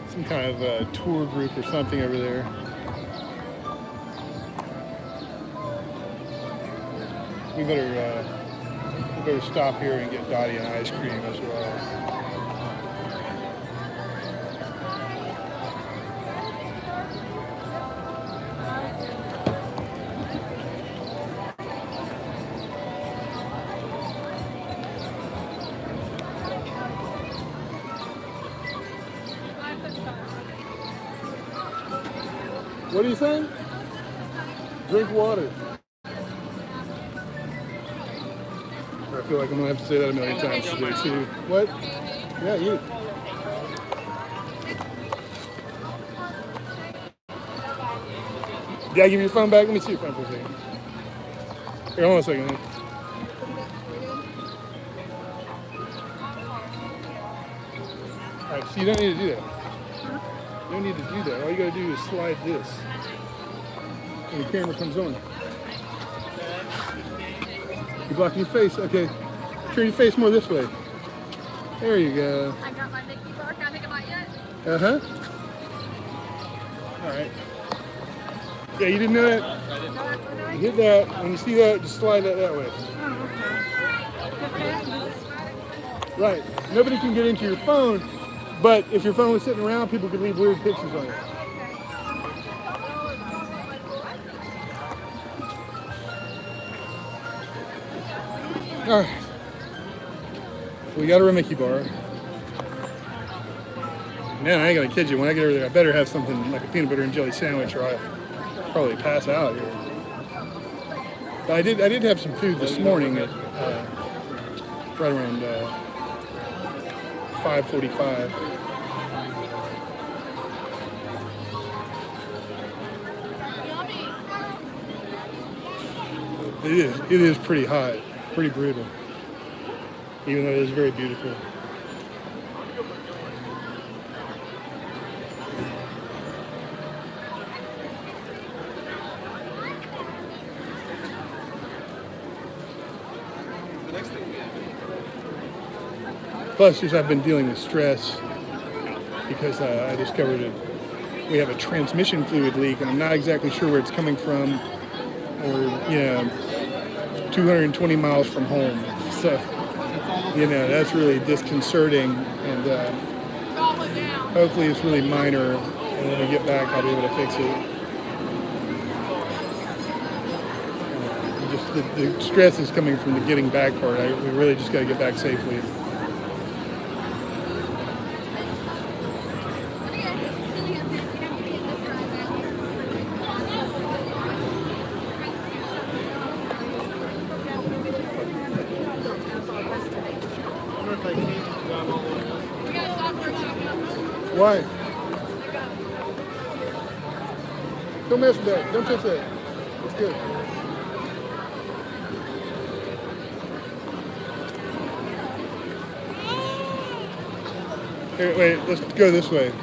Some kind of tour group or something over there. We better stop here and get Dottie an ice cream as well. What are you saying? Drink water. I feel like I'm gonna have to say that a million times today too. What? Yeah, you. Did I give you your phone back? Let me see your phone for a second. Here, hold on a second. Alright, so you don't need to do that. You don't need to do that. All you gotta do is slide this. And the camera comes on. You blocking your face? Okay. Turn your face more this way. There you go. I got my Mickey bar. Can I take a bite yet? Uh-huh. Alright. Yeah, you didn't know that? You hit that. When you see that, just slide that way. Right. Nobody can get into your phone, but if your phone was sitting around, people could leave weird pictures on it. All right. We got a Mickey bar. Man, I ain't gonna kid you. When I get over there, I better have something like a peanut butter and jelly sandwich, or I'll probably pass out here. But I did have some food this morning at right around 5:45. It is pretty hot, pretty brutal, even though it is very beautiful. Plus, just I've been dealing with stress because I discovered that we have a transmission fluid leak, and I'm not exactly sure where it's coming from, or 220 miles from home. So, that's really disconcerting, and hopefully it's really minor, and when we get back, I'll be able to fix it. Just the stress is coming from the getting back part. We really just got to get back safely. Why? Don't mess with that. Don't touch that. It's good. Here, wait, let's go this way.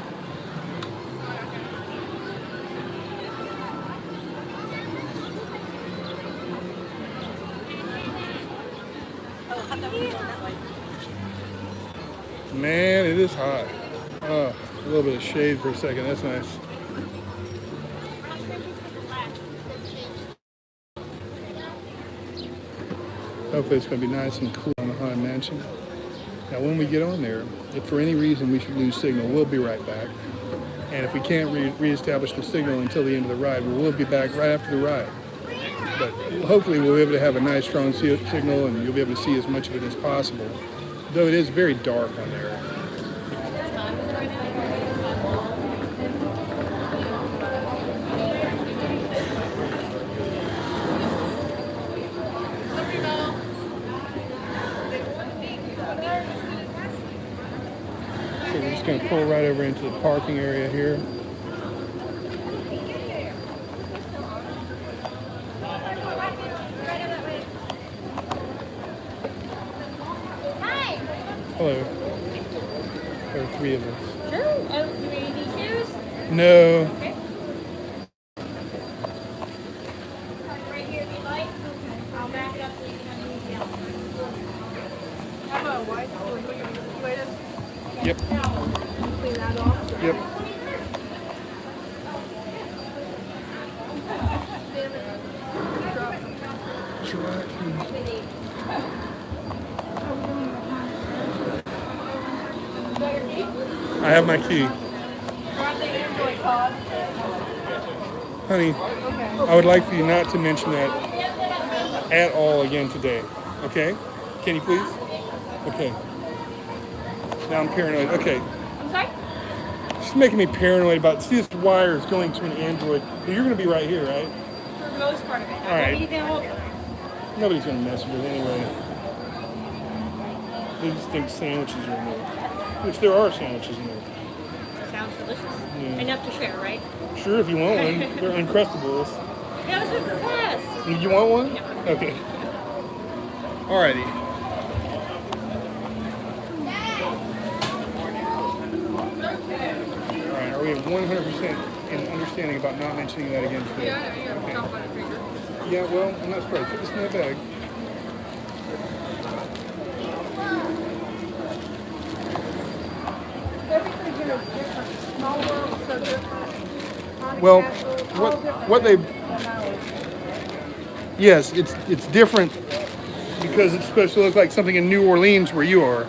Man, it is hot. Oh, a little bit of shade for a second. That's nice. Hopefully it's going to be nice and cool on the Haunted Mansion. Now when we get on there, if for any reason we should lose signal, we'll be right back. And if we can't reestablish the signal until the end of the ride, we'll be back right after the ride. But hopefully we'll be able to have a nice strong signal and you'll be able to see as much of it as possible. Though it is very dark on there. We're just going to pull right over into the parking area here. Hello. There are three of us. Sure. Oh, do we need shoes? No. Okay. Right here if you'd like. I'll back it up so you can move down. Have a white wait. Yep. Clean that off. Yep. I have my key. Honey, I would like for you not to mention that at all again today. Okay? Can you please? Okay. Now I'm paranoid. Okay. I'm sorry? She's making me paranoid about, see, this wire is going to an Android. You're going to be right here, right? For most part of it. All right. Anything else? Nobody's going to mess with it anyway. They just think sandwiches are in there. Which there are sandwiches in there. Sounds delicious. Yeah. Enough to share, right? Sure, if you want one. They're Uncrustables. That was the best. You want one? No. Okay. Alrighty. Alright, are we at 100% in understanding about not mentioning that again today? Yeah, okay. Yeah, well, I'm not surprised. Put this in my bag. Everything here is different. Small world, so different. Well, what they... Yes, it's different because it's supposed to look like something in New Orleans where you are.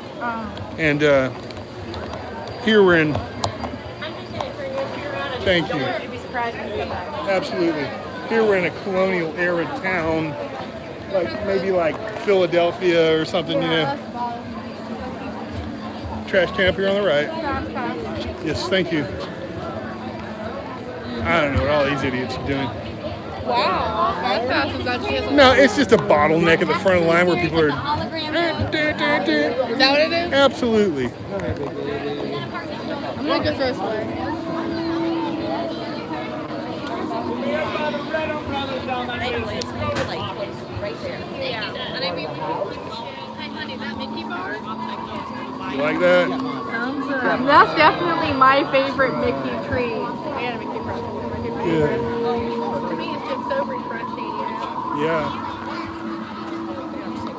And here we're in... Thank you. You'd be surprised when you come back. Absolutely. Here we're in a colonial era town, like maybe like Philadelphia or something, you know. Trash can up here on the right. Yes, thank you. I don't know what all these idiots are doing. Wow. That's fast as that she No, it's just a bottleneck at the front of the line where people are... Is that what it is? Absolutely. I'm going to go first way. Thankfully, it's like right there. Yeah. And I mean, hi honey, that Mickey bar? You like that? That's definitely my favorite Mickey treat. And a Mickey pretzel. My favorite. Yeah. To me, it's just so refreshing. Yeah.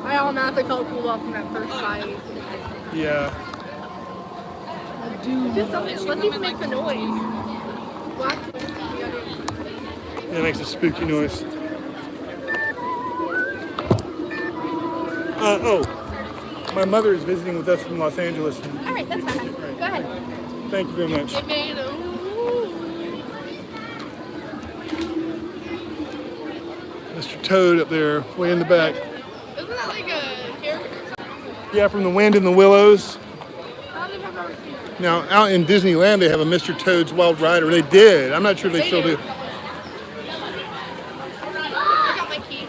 I automatically felt cooled off from that first bite. Yeah. Just something. Let's even make the noise. It makes a spooky noise. Oh, my mother is visiting with us from Los Angeles. All right, that's fine. Go ahead. Thank you very much. It made a... Mr. Toad up there, way in the back. Isn't that like a character? Yeah, from The Wind in the Willows. I don't think I've ever seen it. Now, out in Disneyland, they have a Mr. Toad's Wild Ride, or they did. I'm not sure they still do. I got my key.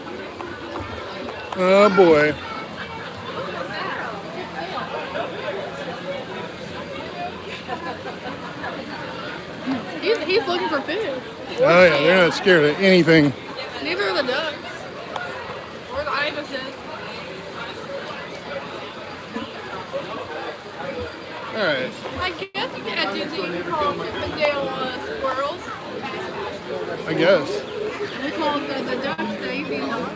Oh, boy. He's looking for food. Oh, yeah, they're not scared of anything. Neither are the ducks. Or the ibises. All right. I guess at Disney you call them Chippendale squirrels. I guess. We call them the ducks, Daisy ducks.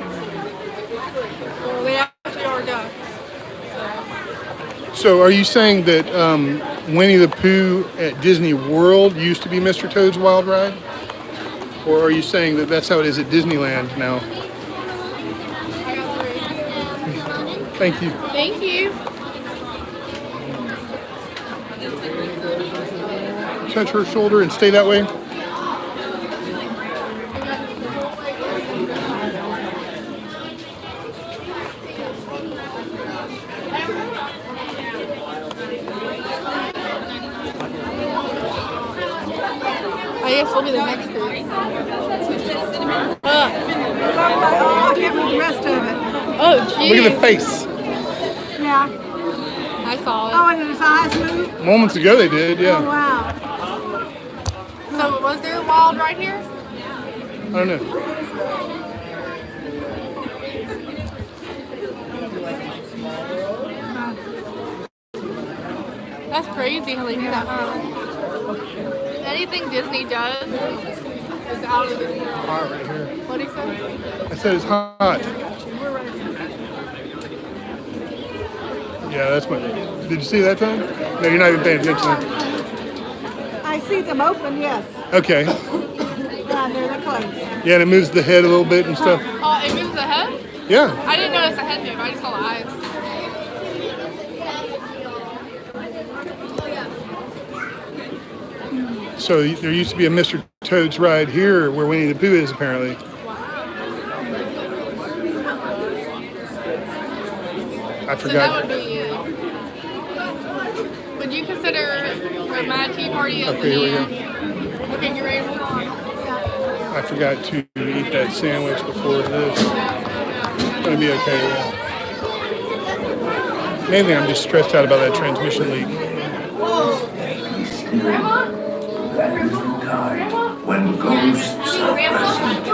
Well, they actually are ducks. So are you saying that Winnie the Pooh at Disney World used to be Mr. Toad's Wild Ride? Or are you saying that that's how it is at Disneyland now? Thank you. Thank you. Touch her shoulder and stay that way. I guess we'll be the next group. I'll give her the rest of it. Oh, geez. Look at the face. Yeah. I saw it. Oh, and his eyes move? Moments ago they did, Oh, yeah. wow. So was there a wild right here? I don't know. That's crazy how they do that, huh? Anything Disney does is out of this world. Hot right here. What do you say? I said it's hot. Yeah, that's my. Did you see that time? No, you're not even paying attention. I see them open, yes. Okay. Yeah, they're the closed. Yeah, and it moves the head a little bit and stuff. Oh, it moves the head? Yeah. I didn't notice the head move. I just saw the eyes. So there used to be a Mr. Toad's ride here where Winnie the Pooh is apparently. I So forgot. that would be. Would you consider a Mad Tea Party as Okay, here we go. Okay, you ready? I forgot to eat that sandwich before this. It's gonna be okay. Yeah. Mainly, I'm just stressed out about that transmission leak. That is the time when ghosts are present,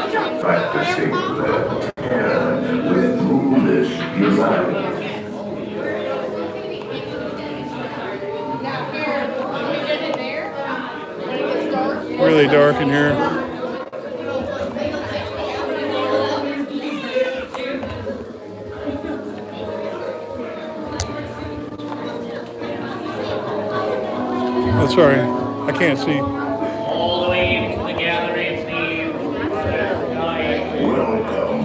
practicing their terror with ghoulish delight. Really dark in here. Oh, sorry. I can't see. All the way into the gallery, Steve. Welcome,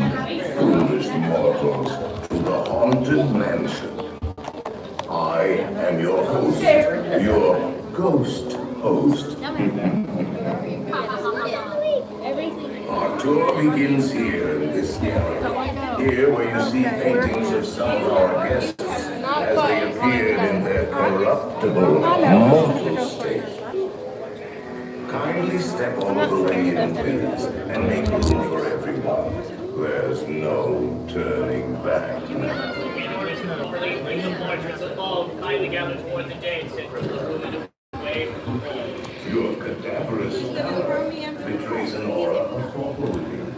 foolish mortals, to the Haunted Mansion. I am your host, your ghost host. Our tour begins here in this gallery. Here where you see paintings of some of our guests as they appeared in their corruptible, mortal state. Kindly step over the radiant pillars and make room for everyone. There's no turning back now. In order to complete the portraits of all, kindly gather toward the Jade Center. Away from the room. Your cadaverous pallor betrays an aura of foreboding,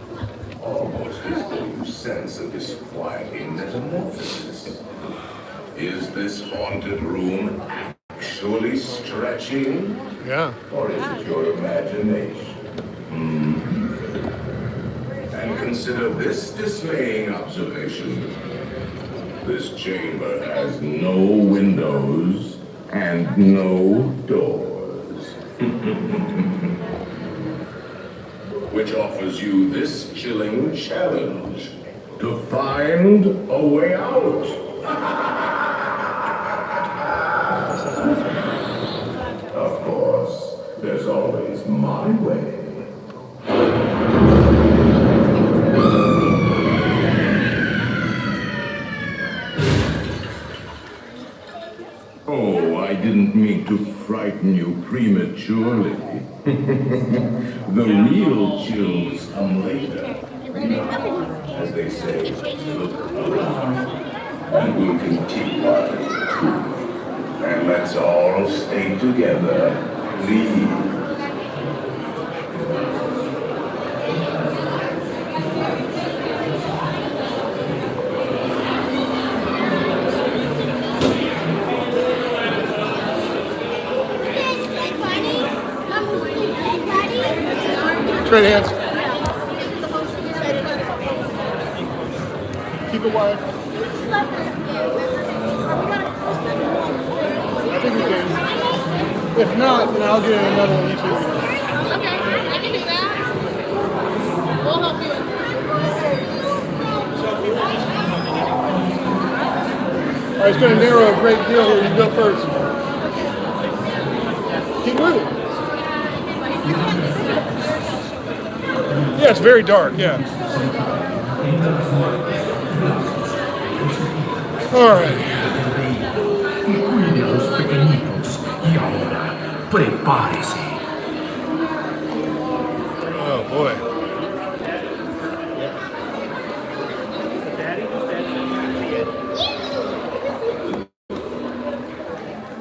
almost as though you sense a disquieting metamorphosis. Is this haunted room actually stretching? Yeah. Or is it your imagination? And consider this dismaying observation. This chamber has no windows and no doors. Which offers you this chilling challenge to find a way out. Of course, there's always my way. Oh, I didn't mean to frighten you prematurely. The real chills come later. Now, as they say, look around. And we'll continue on too. And let's all stay together, please. Straight hands. Keep it wide. I think we can. If not, then I'll get another one each of you. Okay, I can do that. We'll help you. All right, it's going to narrow a great deal here. You go first. Keep moving. Yeah, it's very dark, yeah. All right. Y cuide a los pequeñitos. Y ahora, prepárese. Oh, boy.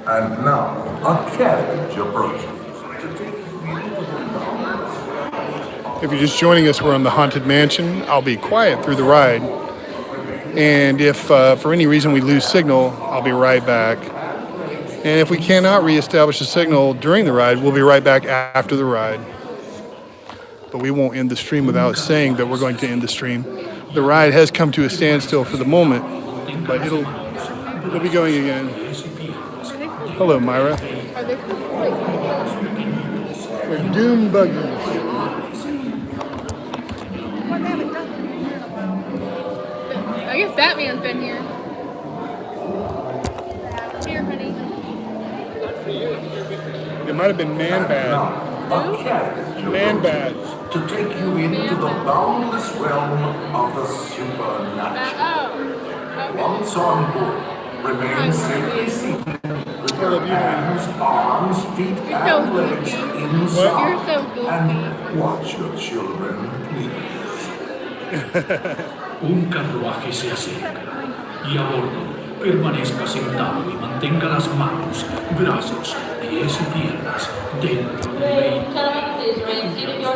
And now, a carriage approaches. If you're just joining us, we're on the Haunted Mansion. I'll be quiet through the ride. And if for any reason we lose signal, I'll be right back. And if we cannot reestablish the signal during the ride, we'll be right back after the ride. But we won't end the stream without saying that we're going to end the stream. The ride has come to a standstill for the moment, but it'll be going again. Hello, Myra. We're doom buggies. I guess Batman's been here. Here, honey. It might have been Man-Bad. Man-Bad. To take you into the boundless realm of the supernatural. Once on board, remain safely seated with your hands, arms, feet, and legs inside. And watch your children, please. Un carruaje se acerca. Y a bordo, permanezca sentado y mantenga las manos, brazos, pies y piernas dentro del vehículo.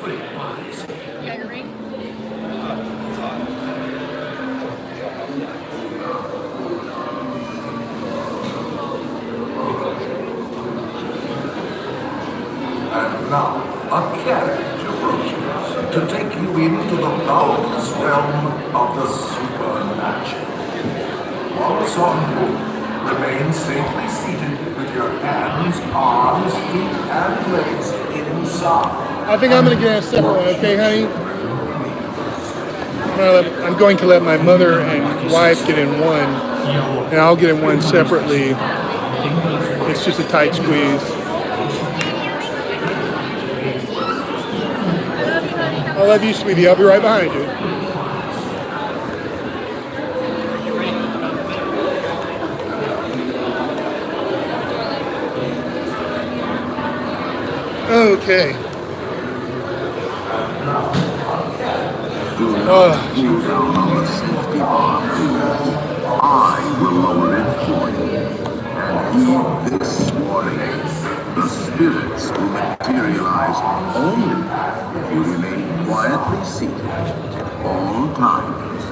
Prepárese. And now, a carriage approaches to take you into the boundless realm of the supernatural. Once on board, remain safely seated with your hands, arms, feet, and legs inside. I think I'm going to get a separate one, okay, honey? I'm going to let my mother and wife get in one, and I'll get in one separately. It's just a tight squeeze. I love you, sweetie. I'll be right behind you. Okay. You down on the safety bar. I will lower it for you. And heed this warning. The spirits will materialize only if you remain quietly seated at all times.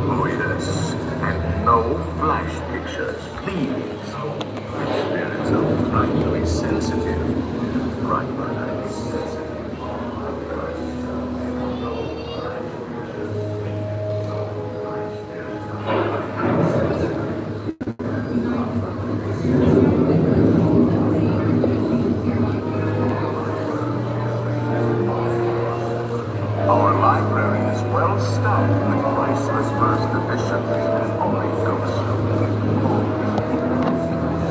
Oh yes, and no flash pictures, please. The spirits Don't stop with priceless first edition. Only Ghost.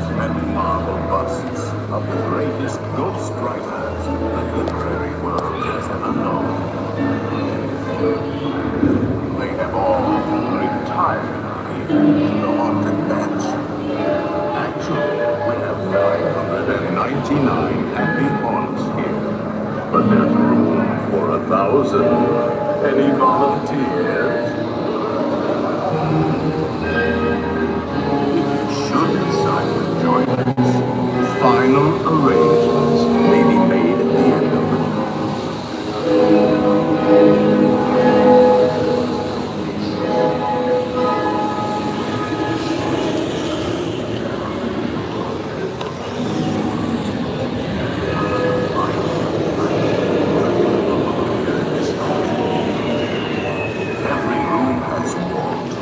And marble busts of the greatest ghost writers the literary world has ever known. They have all retired to the haunted mansion. Actually, we have 599 happy haunts here. But there's room for 1,000. Any volunteers? Should decide to join us. Final arrangements may be made at the end of the Every room has walls.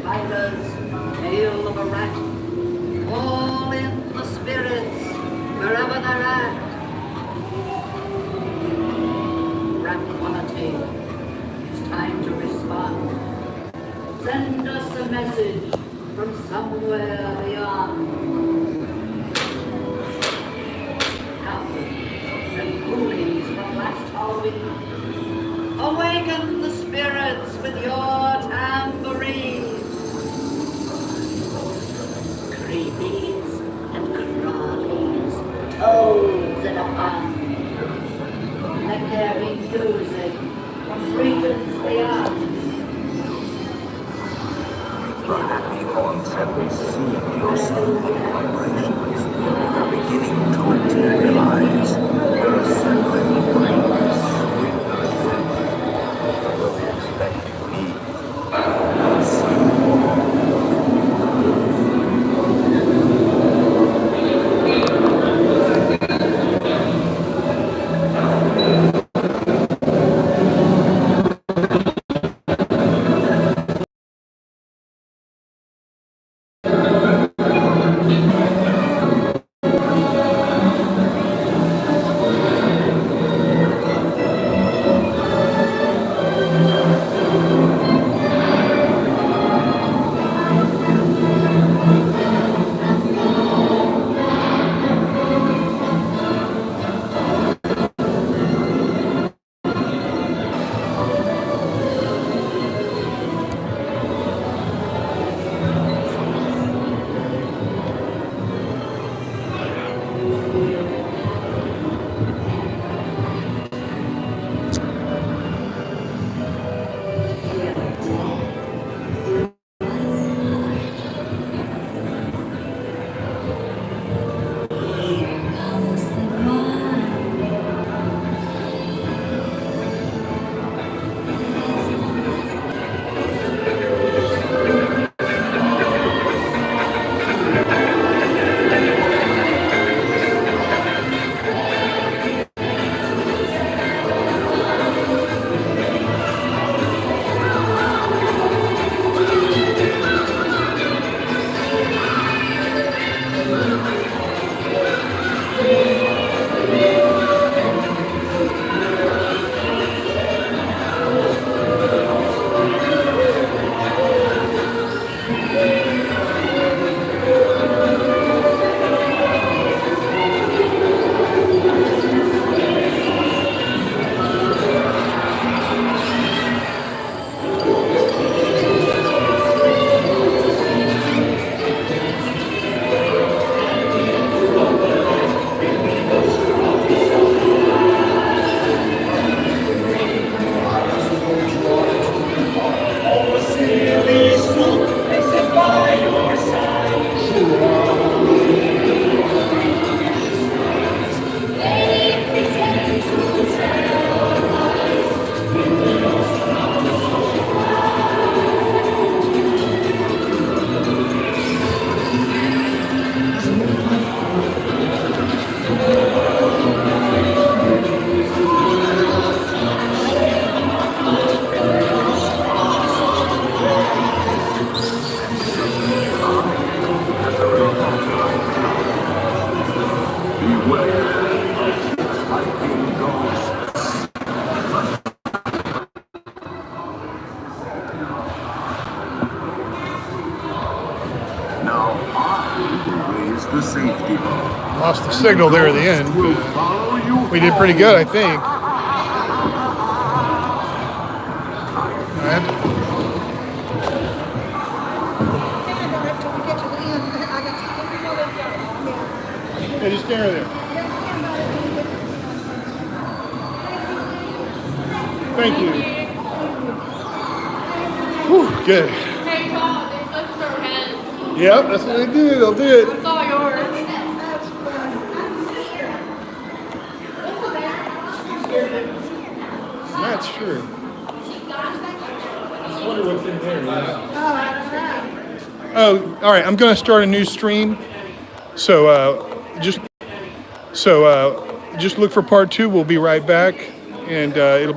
Spiders, tail of a rat, all in the spirits, wherever they're at. Rap on a tail, it's time to respond. Send us a message from somewhere beyond. Howlings and coolings from last Halloween. Awaken the spirits with your tambourine. Creepies and crawlies, toads in a pond. Echoing music from regions beyond. The happy haunts have received your soothing vibrations. They're beginning to materialize. They're circling brightness with the expecting me. See more. Lost the signal there at the end. We did pretty good, I think. Hey, just stay there. Thank you. Whew, good. Hey, Todd, they touched our heads. Yep, that's what they do. They'll do it. That's all yours. That's true. I just wonder what's in there. Oh, all right. I'm going to start a new stream. So just look for part 2. We'll be right back, and it'll be on.